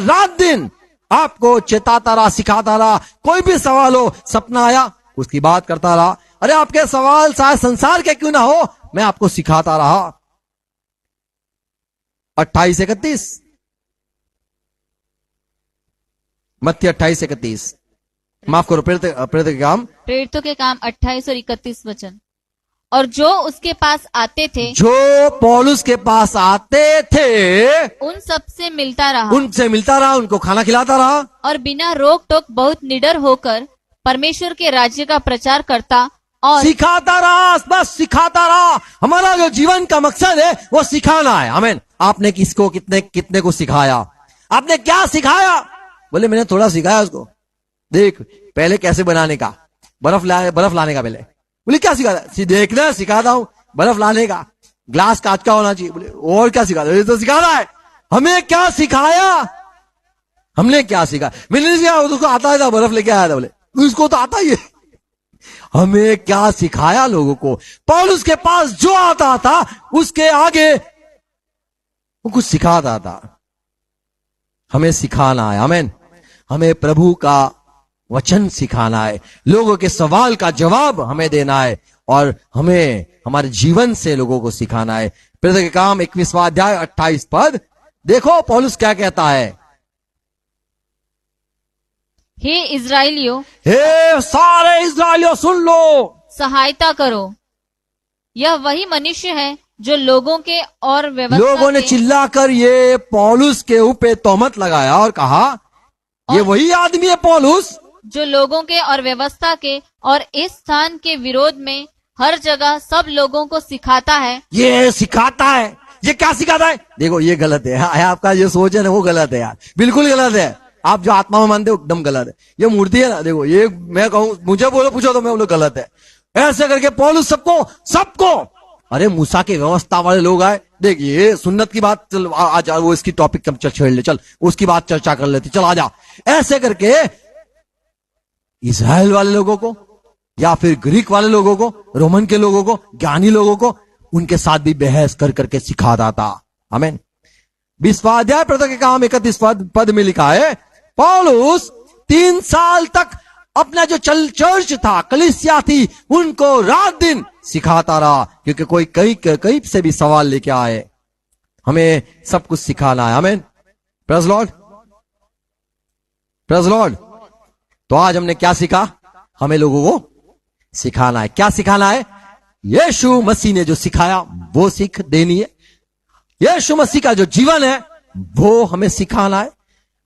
रात दिन आपको चेताता रहा, सिखाता रहा, कोई भी सवाल हो, सपना आया, उसकी बात करता रहा, अरे आपके सवाल चाहे संसार के क्यों ना हो, मैं आपको सिखाता रहा। 28-31 मत्ती 28-31, माफ करो, प्रेरितों के काम 28 और 31 वचन। और जो उसके पास आते थे, जो पौलुस के पास आते थे, उनसे मिलता रहा, उनको खाना खिलाता रहा, और बिना रोक टोक बहुत निडर होकर परमेश्वर के राज्य का प्रचार करता और सिखाता रहा। बस सिखाता रहा। हमारा जो जीवन का मकसद है वो सिखाना है। आमीन। आपने किसको कितने को सिखाया? आपने क्या सिखाया? बोले मैंने थोड़ा सिखाया उसको, देख पहले कैसे बनाने का, बर्फ लाने का पहले। बोले क्या सिखाता? देखना सिखाता हूं, बर्फ लाने का, ग्लास कांच का होना चाहिए। बोले और क्या सिखाता? ये तो सिखाना है। हमें क्या सिखाया? हमने क्या सिखाया? मैंने नहीं सिखाया, उसको आता था, बर्फ लेके आया था। बोले उसको तो आता ही है। हमें क्या सिखाया लोगों को? पौलुस के पास जो आता था उसके आगे वो कुछ सिखाता था। हमें सिखाना है। आमीन। हमें प्रभु का वचन सिखाना है, लोगों के सवाल का जवाब हमें देना है, और हमें हमारे जीवन से लोगों को सिखाना है। प्रेरितों के काम 21वां अध्याय 28 पद देखो पौलुस क्या कहता है। हे इजराइलियों, हे सारे इजराइलियों सुन लो, सहायता करो। यह वही मनुष्य है जो लोगों के और व्यवस्था लोगों ने चिल्लाकर ये पौलुस के ऊपर तोहमत लगाया और कहा ये वही आदमी है पौलुस जो लोगों के और व्यवस्था के और इस स्थान के विरोध में हर जगह सब लोगों को सिखाता है। ये सिखाता है। ये क्या सिखाता है? देखो ये गलत है। आपका ये सोच है ना, वो गलत है यार, बिल्कुल गलत है। आप जो आत्मा में मानते हो एकदम गलत है। ये मूर्ति है ना, देखो ये मैं कहूं, मुझे पूछो तो मैं बोलूं गलत है। ऐसे करके पौलुस सबको अरे मूसा के व्यवस्था वाले लोग आए, देखिए सुन्नत की बात, चल आज वो इसकी टॉपिक कब छेड़ ले, चल उसकी बात चर्चा कर लेते, चल आजा। ऐसे करके इजराइल वाले लोगों को या फिर ग्रीक वाले लोगों को, रोमन के लोगों को, ज्ञानी लोगों को, उनके साथ भी बहस कर करके सिखाता था। आमीन। 20वां अध्याय प्रेरितों के काम 31 पद में लिखा है, पौलुस 3 साल तक अपना जो चर्च था, कलीसिया थी, उनको रात दिन सिखाता रहा, क्योंकि कोई कहीं से भी सवाल लेके आए। हमें सब कुछ सिखाना है। आमीन। Praise Lord, praise Lord. तो आज हमने क्या सीखा? हमें लोगों को सिखाना है। क्या सिखाना है? यीशु मसीह ने जो सिखाया वो सीख देनी है। यीशु मसीह का जो जीवन है वो हमें सिखाना है।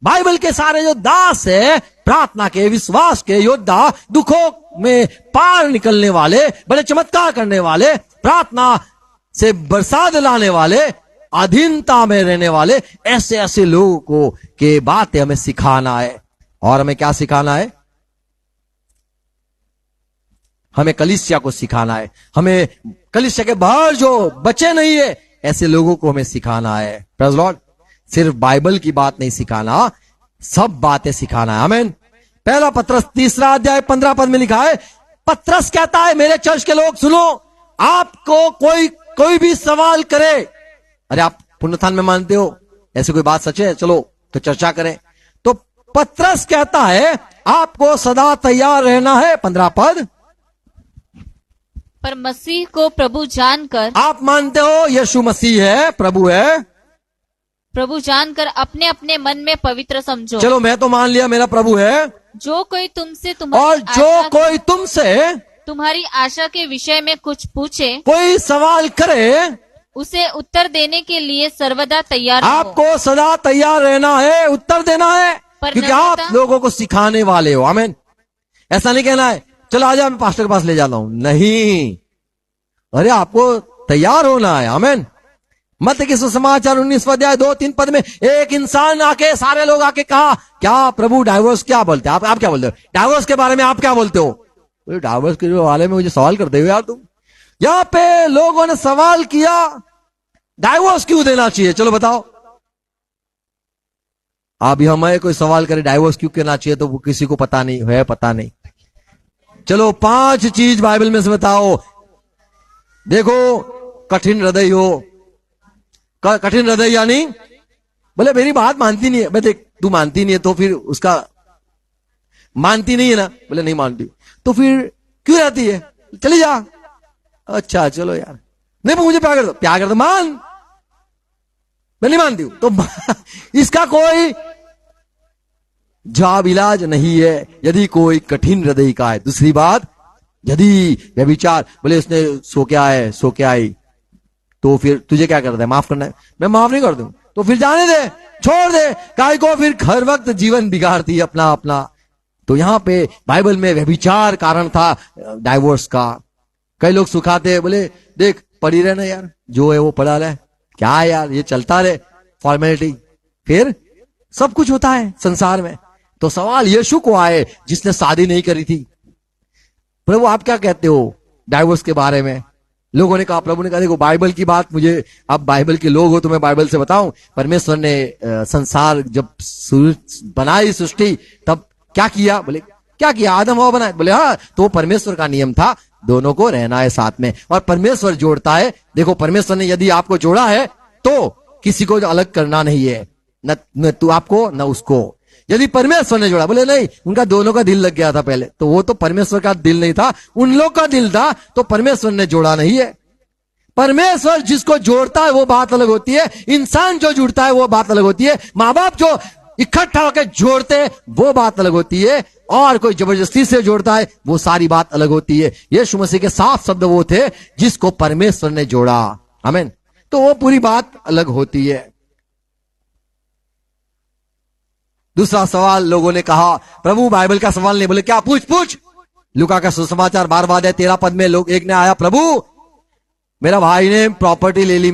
बाइबल के सारे जो दास है, प्रार्थना के, विश्वास के योद्धा, दुखों में पार निकलने वाले, बड़े चमत्कार करने वाले, प्रार्थना से बरसात लाने वाले, अधीनता में रहने वाले, ऐसे ऐसे लोगों को के बातें हमें सिखाना है। और हमें क्या सिखाना है? हमें कलीसिया को सिखाना है। हमें कलीसिया के बाहर जो बचे नहीं है ऐसे लोगों को हमें सिखाना है। Praise Lord. सिर्फ बाइबल की बात नहीं सिखाना, सब बातें सिखाना है। आमीन। पहला पत्रस 3 अध्याय 15 पद में लिखा है, पत्रस कहता है, मेरे चर्च के लोग सुनो, आपको कोई भी सवाल करे, अरे आप पुनरुत्थान में मानते हो, ऐसी कोई बात सच है, चलो तो चर्चा करें। तो पत्रस कहता है आपको सदा तैयार रहना है। 15 पद, पर मसीह को प्रभु जानकर, आप मानते हो यीशु मसीह है, प्रभु है, प्रभु जानकर अपने अपने मन में पवित्र समझो। चलो मैं तो मान लिया मेरा प्रभु है, जो कोई तुमसे और जो कोई तुमसे तुम्हारी आशा के विषय में कुछ पूछे, कोई सवाल करे, उसे उत्तर देने के लिए सर्वदा तैयार रहो। आपको सदा तैयार रहना है, उत्तर देना है, पर क्योंकि आप नम्रता- लोगों को सिखाने वाले हो। आमीन। ऐसा नहीं कहना है चलो आजा मैं पास्टर के पास ले जाता हूं, नहीं, अरे आपको तैयार होना है। आमीन। मत्ती के सुसमाचार 19 अध्याय 2-3 पद में एक इंसान आके, सारे लोग आके कहा, क्या प्रभु डाइवोर्स क्या बोलते हैं? आप क्या बोलते हो डाइवोर्स के बारे में? आप क्या बोलते हो? डाइवोर्स के बारे में मुझे सवाल करते हो यार तुम। यहां पे लोगों ने सवाल किया, डाइवोर्स क्यों देना चाहिए, चलो बताओ। अब हमें कोई सवाल करे डाइवोर्स क्यों देना चाहिए, तो वो किसी को पता नहीं है, पता नहीं। चलो 5 चीज बाइबल में से बताओ। देखो, कठिन हृदय हो, कठिन हृदय यानी बोले मेरी बात मानती नहीं है। मैं देख, तू मानती नहीं है तो फिर उसका मानती नहीं है ना, बोले नहीं मानती, तो फिर क्यों रहती है, चली जा। अच्छा चलो यार, नहीं मुझे प्यार कर दो, प्यार कर दो, मान, मैं नहीं मानती हूं, तो इसका कोई जवाब इलाज नहीं है यदि कोई कठिन हृदय का है। दूसरी बात, यदि व्यभिचार, बोले उसने सो क्या है, सो क्या आई, तो फिर तुझे क्या करना है, माफ करना है? मैं माफ नहीं कर दूं तो फिर जाने दे, छोड़ दे, काय को फिर हर वक्त जीवन बिगाड़ती है अपना अपना। तो यहां पे बाइबल में व्यभिचार कारण था डाइवोर्स का। कई लोग सुखाते, बोले देख पड़ी रहना यार, जो है वो पड़ा रहे, क्या है यार, ये चलता रहे फॉर्मेलिटी, फिर सब कुछ होता है संसार में। तो सवाल यीशु को आए जिसने शादी नहीं करी थी, प्रभु आप क्या कहते हो डाइवोर्स के बारे में? लोगों ने कहा, प्रभु ने कहा देखो बाइबल की बात, मुझे आप बाइबल के लोग हो तो मैं बाइबल से बताऊं, परमेश्वर ने संसार जब बनाई सृष्टि तब क्या किया? बोले क्या किया? आदम हवा बनाए। बोले हाँ, तो परमेश्वर का नियम था दोनों को रहना है साथ में, और परमेश्वर जोड़ता है। देखो परमेश्वर ने यदि आपको जोड़ा है तो किसी को अलग करना नहीं है, न तू आपको न उसको। यदि परमेश्वर ने जोड़ा, बोले नहीं, उनका दोनों का दिल लग गया था पहले, तो वो तो परमेश्वर का दिल नहीं था, उन लोग का दिल था, तो परमेश्वर ने जोड़ा नहीं है। परमेश्वर जिसको जोड़ता है वो बात अलग होती है, इंसान जो जुड़ता है वो बात अलग होती है, माँ बाप जो इकट्ठा होकर जोड़ते वो बात अलग होती है, और कोई जबरदस्ती से जोड़ता है वो सारी बात अलग होती है। यीशु मसीह के साफ शब्द वो थे जिसको परमेश्वर ने जोड़ा। आमीन। तो वो पूरी बात अलग होती है। दूसरा सवाल लोगों ने कहा, प्रभु बाइबल का सवाल नहीं, बोले क्या? पूछ। लूका का सुसमाचार 12 अध्याय 13 पद में लोग, एक ने आया, प्रभु मेरा भाई ने प्रॉपर्टी ले ली,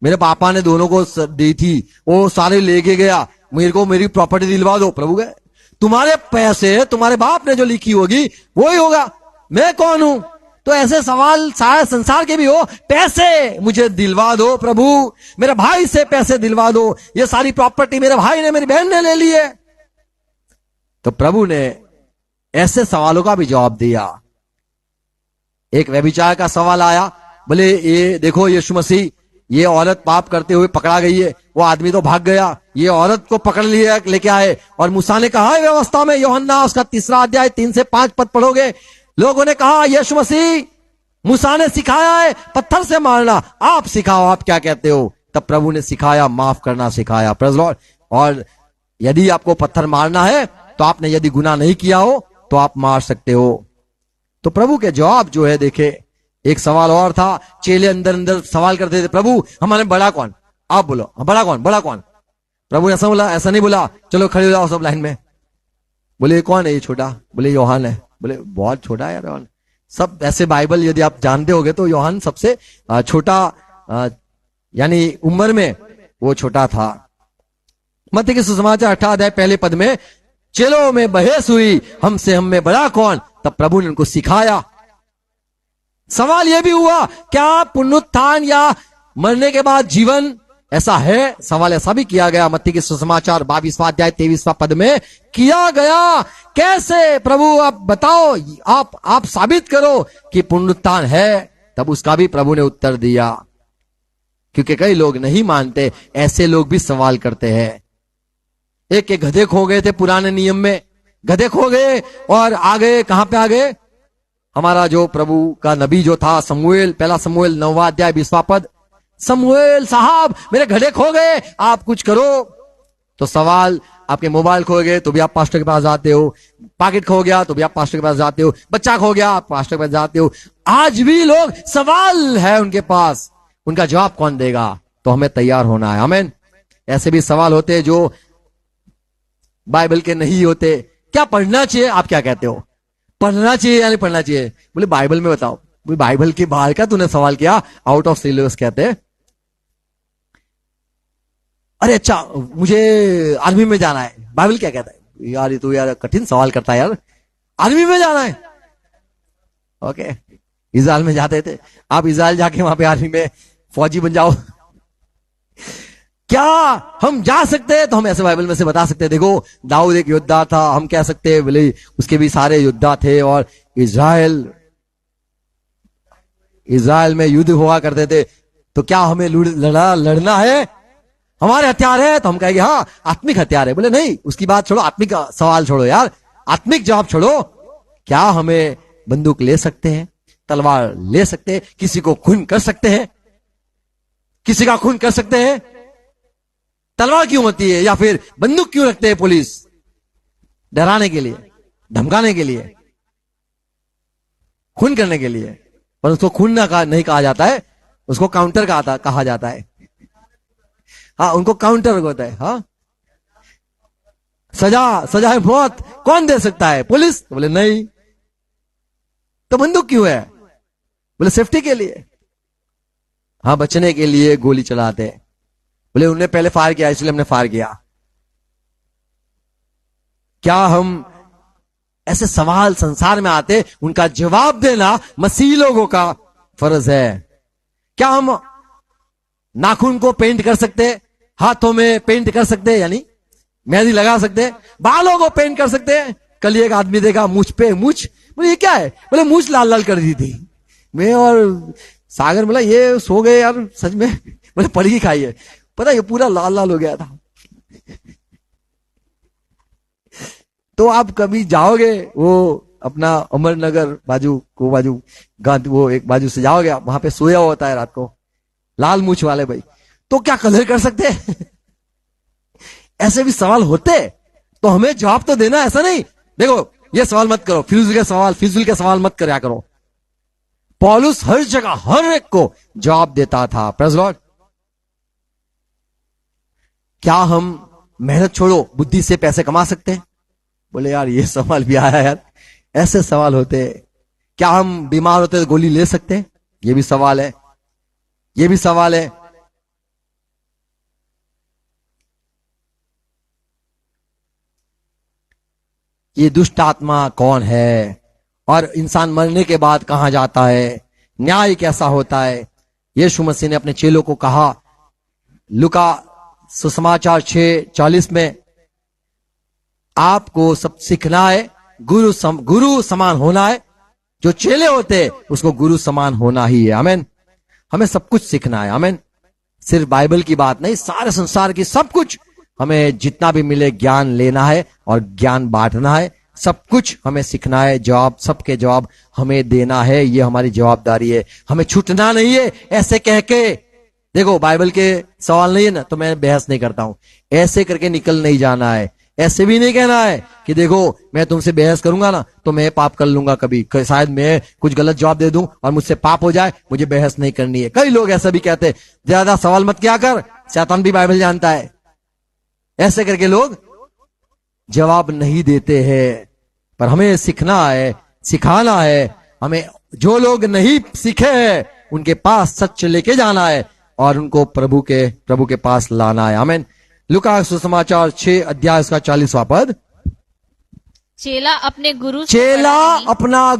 मेरे पापा ने दोनों को दी थी, वो सारे लेके गया, मेरे को मेरी प्रॉपर्टी दिलवा दो। प्रभु गए, तुम्हारे पैसे तुम्हारे बाप ने जो लिखी होगी वो ही होगा, मैं कौन हूं? तो ऐसे सवाल सारे संसार के भी हो, पैसे मुझे दिलवा दो प्रभु, मेरे भाई से पैसे दिलवा दो, ये सारी प्रॉपर्टी मेरे भाई ने, मेरी बहन ने ले ली है। तो प्रभु ने ऐसे सवालों का भी जवाब दिया। एक व्यभिचार का सवाल आया, बोले ये देखो यीशु मसीह, ये औरत पाप करते हुए पकड़ा गई है, वो आदमी तो भाग गया, ये औरत को पकड़ लिया लेके आए, और मूसा ने कहा है व्यवस्था में, यूहन्ना उसका 3 अध्याय 3 से 5 पद पढ़ोगे, लोगों ने कहा यीशु मसीह मूसा ने सिखाया है पत्थर से मारना, आप सिखाओ, आप क्या कहते हो? तब प्रभु ने सिखाया, माफ करना सिखाया। Praise Lord. और यदि आपको पत्थर मारना है तो आपने यदि गुनाह नहीं किया हो तो आप मार सकते हो। तो प्रभु के जवाब जो है देखे, एक सवाल और था, चेले अंदर अंदर सवाल करते थे, प्रभु हमारे बड़ा कौन, आप बोलो बड़ा कौन, बड़ा कौन। प्रभु ने ऐसा बोला, ऐसा नहीं बोला चलो खड़े हो जाओ सब लाइन में। बोले कौन है ये छोटा, बोले यूहन्ना है। बोले बहुत छोटा है यार यूहन्ना। सब ऐसे बाइबल यदि आप जानते होगे तो यूहन्ना सबसे छोटा, यानी उम्र में वो छोटा था। मत्ती के सुसमाचार 8 अध्याय पहले पद में चेलों में बहस हुई, हमसे हम में बड़ा कौन। तब प्रभु ने उनको सिखाया। सवाल यह भी हुआ, क्या पुनरुत्थान या मरने के बाद जीवन ऐसा है? सवाल ऐसा भी किया गया मत्ती के सुसमाचार 22वां अध्याय 23वां पद में किया गया। कैसे प्रभु आप बताओ, आप साबित करो कि पुनरुत्थान है। तब उसका भी प्रभु ने उत्तर दिया, क्योंकि कई लोग नहीं मानते, ऐसे लोग भी सवाल करते हैं। एक के गधे खो गए थे पुराने नियम में, गधे खो गए और आ गए, कहां पे आ गए? हमारा जो प्रभु का नबी जो था शमूएल, पहला शमूएल 9वां अध्याय 20वां पद, शमूएल साहब मेरे गधे खो गए, आप कुछ करो। तो सवाल, आपके मोबाइल खो गए तो भी आप पास्टर के पास जाते हो, पैकेट खो गया तो भी आप पास्टर के पास जाते हो, बच्चा खो गया आप पास्टर के पास जाते हो। आज भी लोग सवाल है उनके पास, उनका जवाब कौन देगा? तो हमें तैयार होना है। आमीन। ऐसे भी सवाल होते हैं जो बाइबल के नहीं होते। क्या पढ़ना चाहिए? आप क्या कहते हो, पढ़ना चाहिए या नहीं पढ़ना चाहिए? बोले बाइबल में बताओ। बोले बाइबल के बाहर का तूने सवाल किया, आउट ऑफ सिलेबस कहते हैं। अरे अच्छा मुझे आर्मी में जाना है, बाइबल क्या कहता है? यार ये तो यार कठिन सवाल करता है यार, आर्मी में जाना है। ओके, इजराइल में जाते थे, आप इजराइल जाके वहां पे आर्मी में फौजी बन जाओ। क्या हम जा सकते हैं? तो हम ऐसे बाइबल में से बता सकते हैं। देखो दाऊद एक योद्धा था, हम कह सकते हैं बोले उसके भी सारे योद्धा थे, और इजराइल में युद्ध हुआ करते थे। तो क्या हमें लड़ना है? हमारे हथियार है? तो हम कहेंगे हाँ आत्मिक हथियार है। बोले नहीं, उसकी बात छोड़ो, आत्मिक सवाल छोड़ो यार, आत्मिक जवाब छोड़ो। क्या हमें बंदूक ले सकते हैं, तलवार ले सकते हैं, किसी को खून कर सकते हैं, किसी का खून कर सकते हैं? तलवार क्यों होती है या फिर बंदूक क्यों रखते हैं पुलिस? डराने के लिए, धमकाने के लिए, खून करने के लिए। पर उसको खून नहीं कहा जाता है, उसको काउंटर कहा जाता है। हाँ उनको काउंटर होता है। हाँ सजा है मौत कौन दे सकता है? पुलिस। तो बोले नहीं। तो बंदूक क्यों है? बोले सेफ्टी के लिए। हाँ बचने के लिए गोली चलाते हैं। बोले उन्होंने पहले फायर किया इसलिए हमने फायर किया। क्या हम ऐसे सवाल संसार में आते, उनका जवाब देना मसीह लोगों का फर्ज है। क्या हम नाखून को पेंट कर सकते, हाथों में पेंट कर सकते, यानी मेहंदी लगा सकते, बालों को पेंट कर सकते हैं? कल एक आदमी देखा मुझ पे मुझ, बोले ये क्या है? बोले मुझ लाल लाल कर दी थी। मैं और सागर बोला ये सो गए यार सच में। बोले पड़ी खाई है, पता ये पूरा लाल लाल हो गया था। तो आप कभी जाओगे वो अपना अमरनगर बाजू वो एक बाजू से जाओगे, वहां पे सोया होता है रात को लाल मूछ वाले भाई, तो क्या कलर कर सकते हैं? ऐसे भी सवाल होते, तो हमें जवाब तो देना, ऐसा नहीं। देखो ये सवाल मत करो, फिजूल के सवाल मत करया करो। पौलुस हर जगह हर एक को जवाब देता था। Praise Lord. क्या हम मेहनत छोड़ो बुद्धि से पैसे कमा सकते हैं? बोले यार ये सवाल भी आया यार, ऐसे सवाल होते। क्या हम बीमार होते तो गोली ले सकते हैं? ये भी सवाल है, ये भी सवाल है। ये दुष्ट आत्मा कौन है और इंसान मरने के बाद कहां जाता है? न्याय कैसा होता है? यीशु मसीह ने अपने चेलों को कहा, लूका सुसमाचार 6:40 में, आपको सब सीखना है, गुरु समान होना है। जो चेले होते हैं उसको गुरु समान होना ही है। आमीन। हमें सब कुछ सीखना है। आमीन। सिर्फ बाइबल की बात नहीं, सारे संसार की सब कुछ हमें जितना भी मिले ज्ञान लेना है और ज्ञान बांटना है। सब कुछ हमें सीखना है, जवाब सबके जवाब हमें देना है, ये हमारी जवाबदारी है। हमें छूटना नहीं है ऐसे कह के। देखो बाइबल के सवाल नहीं है ना तो मैं बहस नहीं करता हूं, ऐसे करके निकल नहीं जाना है, ऐसे भी नहीं कहना है कि देखो मैं तुमसे बहस करूंगा ना तो मैं पाप कर लूंगा, कभी शायद मैं कुछ गलत जवाब दे दूं और मुझसे पाप हो जाए, मुझे बहस नहीं करनी है। कई लोग ऐसा भी कहते हैं, ज्यादा सवाल मत किया कर, शैतान भी बाइबल जानता है। ऐसे करके लोग जवाब नहीं देते हैं। पर हमें सीखना है, सिखाना है। हमें जो लोग नहीं सीखे हैं उनके पास सच लेके जाना है और उनको प्रभु के पास लाना है। आमीन। लूका सुसमाचार 6 अध्याय उसका 40वां पद। चेला अपने गुरु से चेला बड़ा नहीं, अपना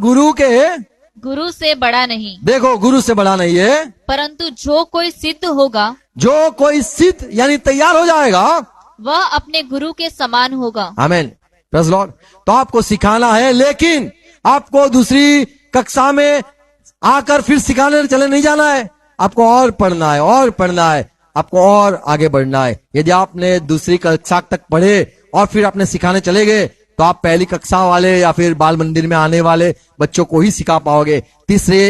गुरु से बड़ा नहीं, देखो गुरु से बड़ा नहीं है, परंतु जो कोई सिद्ध होगा जो कोई सिद्ध यानी तैयार हो जाएगा वह अपने गुरु के समान होगा। आमीन। Praise Lord. तो आपको सिखाना है, लेकिन आपको दूसरी कक्षा में आकर फिर सिखाने चले नहीं जाना है। आपको और पढ़ना है, और पढ़ना है, आपको और आगे बढ़ना है। यदि आपने दूसरी कक्षा तक पढ़े और फिर आपने सिखाने चले गए तो आप पहली कक्षा वाले या फिर बाल मंदिर में आने वाले बच्चों को ही सिखा पाओगे। तीसरे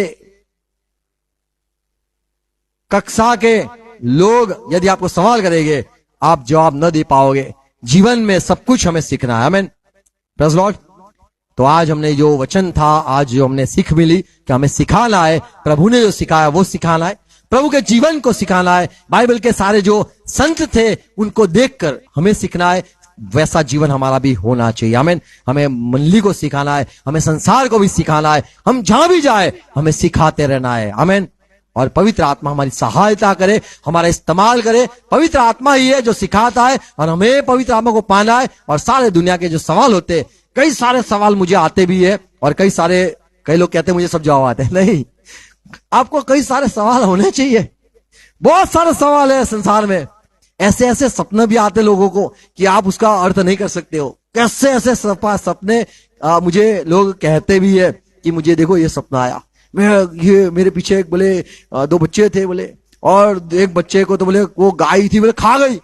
कक्षा के लोग यदि आपको सवाल करेंगे आप जवाब न दे पाओगे। जीवन में सब कुछ हमें सीखना है। आमीन। Praise Lord. तो आज हमने जो वचन था, आज जो हमने सीख मिली कि हमें सिखाना है, प्रभु ने जो सिखाया वो सिखाना है, प्रभु के जीवन को सिखाना है। बाइबल के सारे जो संत थे उनको देखकर हमें सीखना है, वैसा जीवन हमारा भी होना चाहिए। आमीन। हमें मंडली को सिखाना है, हमें संसार को भी सिखाना है। हम जहां भी जाए हमें सिखाते रहना है। आमीन। और पवित्र आत्मा हमारी सहायता करे, हमारा इस्तेमाल करे। पवित्र आत्मा ही है जो सिखाता है और हमें पवित्र आत्मा को पाना है। और सारे दुनिया के जो सवाल होते हैं, कई सारे सवाल मुझे आते भी है और कई लोग कहते हैं मुझे सब जवाब आते हैं। नहीं, आपको कई सारे सवाल होने चाहिए। बहुत सारे सवाल है संसार में। ऐसे ऐसे सपने भी आते लोगों को कि आप उसका अर्थ नहीं कर सकते हो। कैसे ऐसे सपने मुझे लोग कहते भी है कि मुझे देखो ये सपना आया, ये मेरे पीछे एक बोले 2 बच्चे थे बोले, और एक बच्चे को तो बोले वो गाय थी बोले खा गई,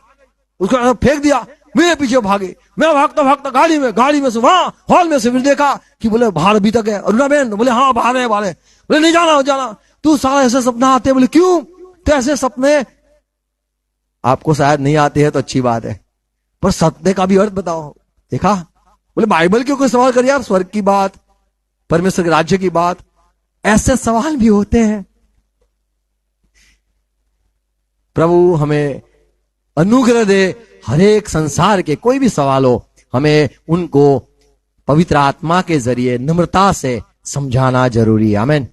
उसको फेंक दिया, मेरे पीछे भागे। मैं भागता भागता गाड़ी में से वहां हॉल में से फिर देखा कि बोले बाहर अभी तक है। अरुणा बहन बोले हाँ बाहर है बोले नहीं जाना। तू सारा ऐसे सपना आते बोले क्यों? तो ऐसे सपने आपको शायद नहीं आते हैं तो अच्छी बात है, पर सपने का भी अर्थ बताओ। देखा बोले बाइबल क्यों कोई सवाल करिए आप, स्वर्ग की बात, परमेश्वर के राज्य की बात, ऐसे सवाल भी होते हैं। प्रभु हमें अनुग्रह दे, हर एक संसार के कोई भी सवाल हो हमें उनको पवित्र आत्मा के जरिए नम्रता से समझाना जरूरी है। आमीन।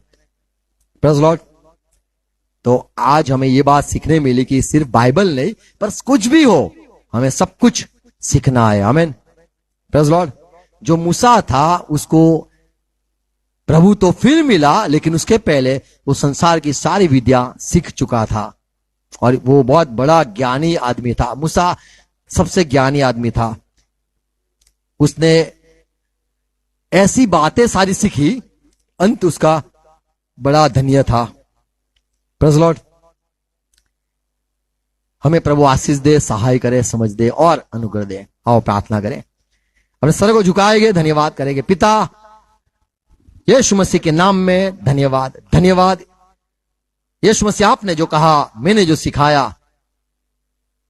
Praise Lord. तो आज हमें ये बात सीखने मिली कि सिर्फ बाइबल नहीं पर कुछ भी हो हमें सब कुछ सीखना है। आमीन। Praise Lord. जो मूसा था उसको प्रभु तो फिर मिला, लेकिन उसके पहले वो संसार की सारी विद्या सीख चुका था और वो बहुत बड़ा ज्ञानी आदमी था। मूसा सबसे ज्ञानी आदमी था। उसने ऐसी बातें सारी सीखी, अंत उसका बड़ा धन्य था। Praise Lord. हमें प्रभु आशीष दे, सहाय करे, समझ दे और अनुग्रह दे। आओ प्रार्थना करें, अपने सर को झुकाएंगे, धन्यवाद करेंगे। पिता यीशु मसीह के नाम में धन्यवाद, धन्यवाद यीशु मसीह, आपने जो कहा, मैंने जो सिखाया,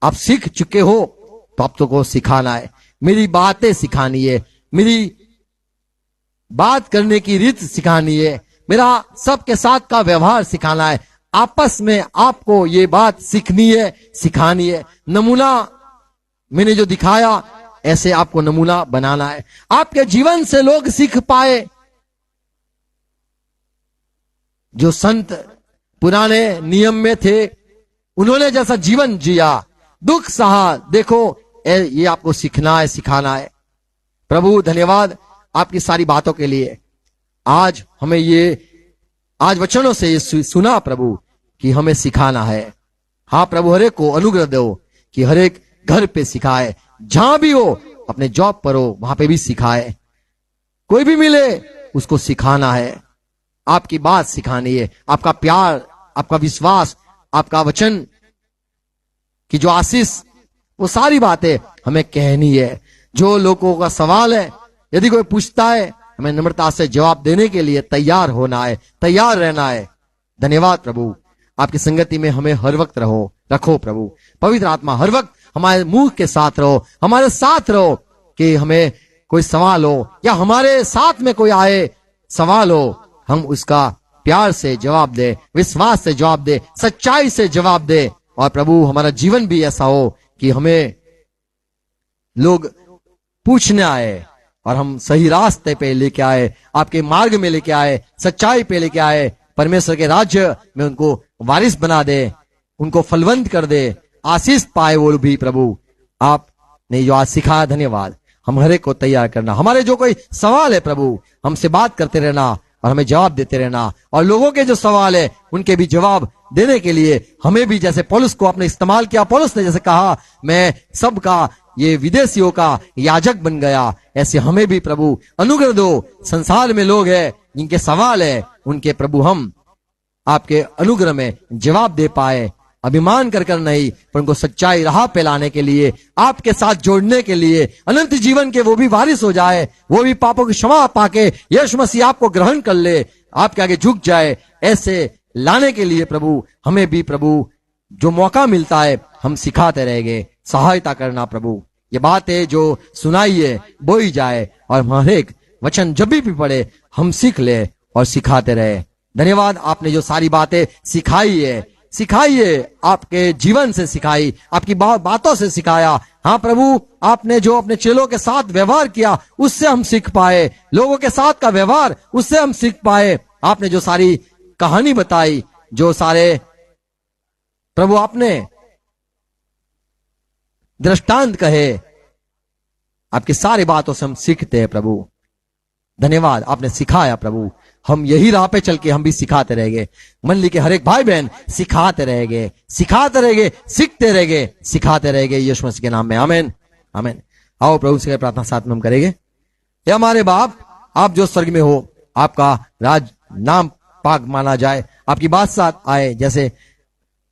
आप सीख चुके हो तो आप तो को सिखाना है। मेरी बातें सिखानी है, मेरी बात करने की रीत सिखानी है, मेरा सबके साथ का व्यवहार सिखाना है। आपस में आपको ये बात सीखनी है, सिखानी है। नमूना मैंने जो दिखाया ऐसे आपको नमूना बनाना है। आपके जीवन से लोग सीख पाए। जो संत पुराने नियम में थे उन्होंने जैसा जीवन जिया, दुख सहा, देखो ये आपको सीखना है, सिखाना है। प्रभु धन्यवाद आपकी सारी बातों के लिए। आज हमें आज वचनों से ये सुना प्रभु कि हमें सिखाना है। हाँ प्रभु, हर एक को अनुग्रह दो कि हर एक घर पे सिखाए, जहां भी हो, अपने जॉब पर हो वहां पे भी सिखाए। कोई भी मिले उसको सिखाना है, आपकी बात सिखानी है, आपका प्यार, आपका विश्वास, आपका वचन की जो आशीष, वो सारी बातें हमें कहनी है। जो लोगों का सवाल है, यदि कोई पूछता है, हमें नम्रता से जवाब देने के लिए तैयार होना है, तैयार रहना है। धन्यवाद प्रभु, आपकी संगति में हमें हर वक्त रखो प्रभु। पवित्र आत्मा हर वक्त हमारे मुंह के साथ रहो, हमारे साथ रहो, कि हमें कोई सवाल हो या हमारे साथ में कोई आए सवाल हो, हम उसका प्यार से जवाब दे, विश्वास से जवाब दे, सच्चाई से जवाब दे। और प्रभु हमारा जीवन भी ऐसा हो कि हमें लोग पूछने आए और हम सही रास्ते पे लेके आए, आपके मार्ग में लेके आए, सच्चाई पे लेके आए, परमेश्वर के राज्य में उनको वारिस बना दे, उनको फलवंत कर दे, आशीष पाए वो भी। प्रभु आपने जो आज सिखाया, धन्यवाद। हम हर एक को तैयार करना, हमारे जो कोई सवाल है प्रभु हमसे बात करते रहना और हमें जवाब देते रहना, और लोगों के जो सवाल है उनके भी जवाब देने के लिए हमें भी, जैसे पौलुस को आपने इस्तेमाल किया, पौलुस ने जैसे कहा मैं सबका, ये विदेशियों का याजक बन गया, ऐसे हमें भी प्रभु अनुग्रह दो। संसार में लोग हैं जिनके सवाल है, उनके प्रभु हम आपके अनुग्रह में जवाब दे पाए, अभिमान कर नहीं, पर उनको सच्चाई राह पे लाने के लिए, आपके साथ जोड़ने के लिए, अनंत जीवन के वो भी वारिस हो जाए, वो भी पापों की क्षमा पाके यीशु मसीह आपको ग्रहण कर ले, आपके आगे झुक जाए, ऐसे लाने के लिए प्रभु हमें भी प्रभु जो मौका मिलता है हम सिखाते रहेंगे। सहायता करना प्रभु, ये बात है जो सुनाई है बोई जाए, और हर एक वचन जब भी पढ़े हम सीख ले और सिखाते रहे। धन्यवाद, आपने जो सारी बातें सिखाई है आपके जीवन से सिखाई, आपकी बातों से सिखाया। हाँ प्रभु, आपने जो अपने चेलों के साथ व्यवहार किया उससे हम सीख पाए, लोगों के साथ का व्यवहार उससे हम सीख पाए। आपने जो सारी कहानी बताई, जो सारे प्रभु आपने दृष्टांत कहे, आपकी सारी बातों से हम सीखते हैं प्रभु। धन्यवाद, आपने सिखाया प्रभु, हम यही राह पे चल के हम भी सिखाते रहेंगे। मंडली के हर एक भाई बहन सिखाते रहेंगे, सीखते रहेंगे, सिखाते रहेंगे यीशु मसीह के नाम में। आमीन आमीन। आओ प्रभु से प्रार्थना साथ में हम करेंगे। हे हमारे बाप, आप जो स्वर्ग में हो, आपका राज नाम पाक माना जाए, आपकी बात साथ आए, जैसे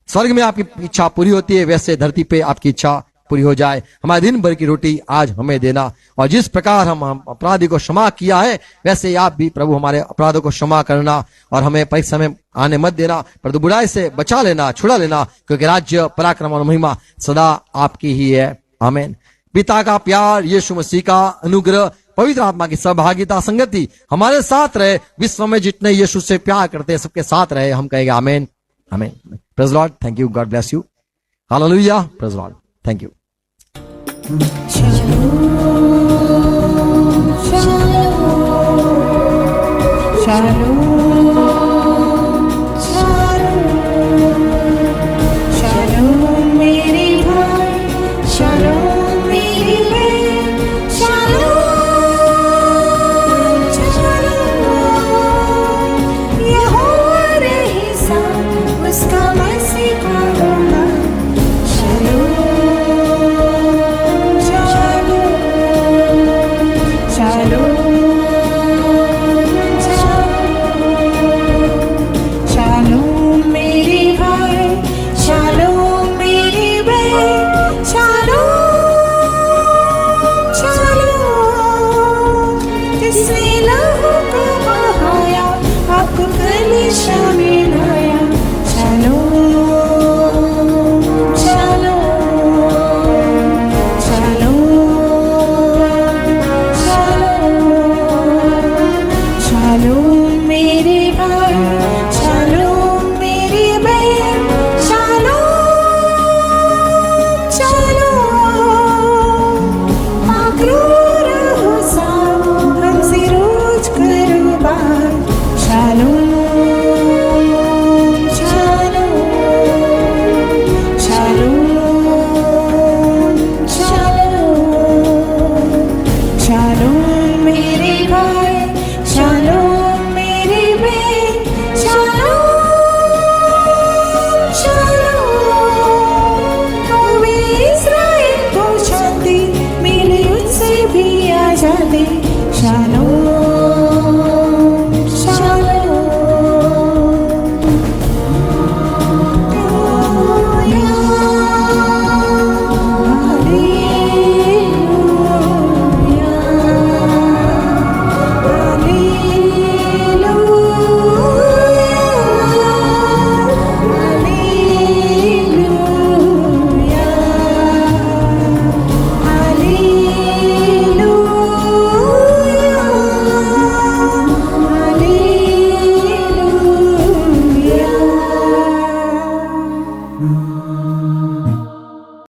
स्वर्ग में आपकी इच्छा पूरी होती है वैसे धरती पे आपकी इच्छा पूरी हो जाए। हमारे दिन भर की रोटी आज हमें देना, और जिस प्रकार हम अपराधी को क्षमा किया है वैसे आप भी प्रभु हमारे अपराधों को क्षमा करना, और हमें परीक्षा में आने मत देना, परंतु बुराई से बचा लेना, छुड़ा लेना, क्योंकि राज्य, पराक्रम और महिमा सदा आपकी ही है। आमीन। पिता का प्यार, यीशु मसीह का अनुग्रह, पवित्र आत्मा की सहभागिता, संगति हमारे साथ रहे। विश्व में जितने यीशु से प्यार करते हैं सबके साथ रहे। हम कहेंगे आमीन आमीन। Praise Lord, thank you, God bless you, hallelujah, praise Lord, thank you. है।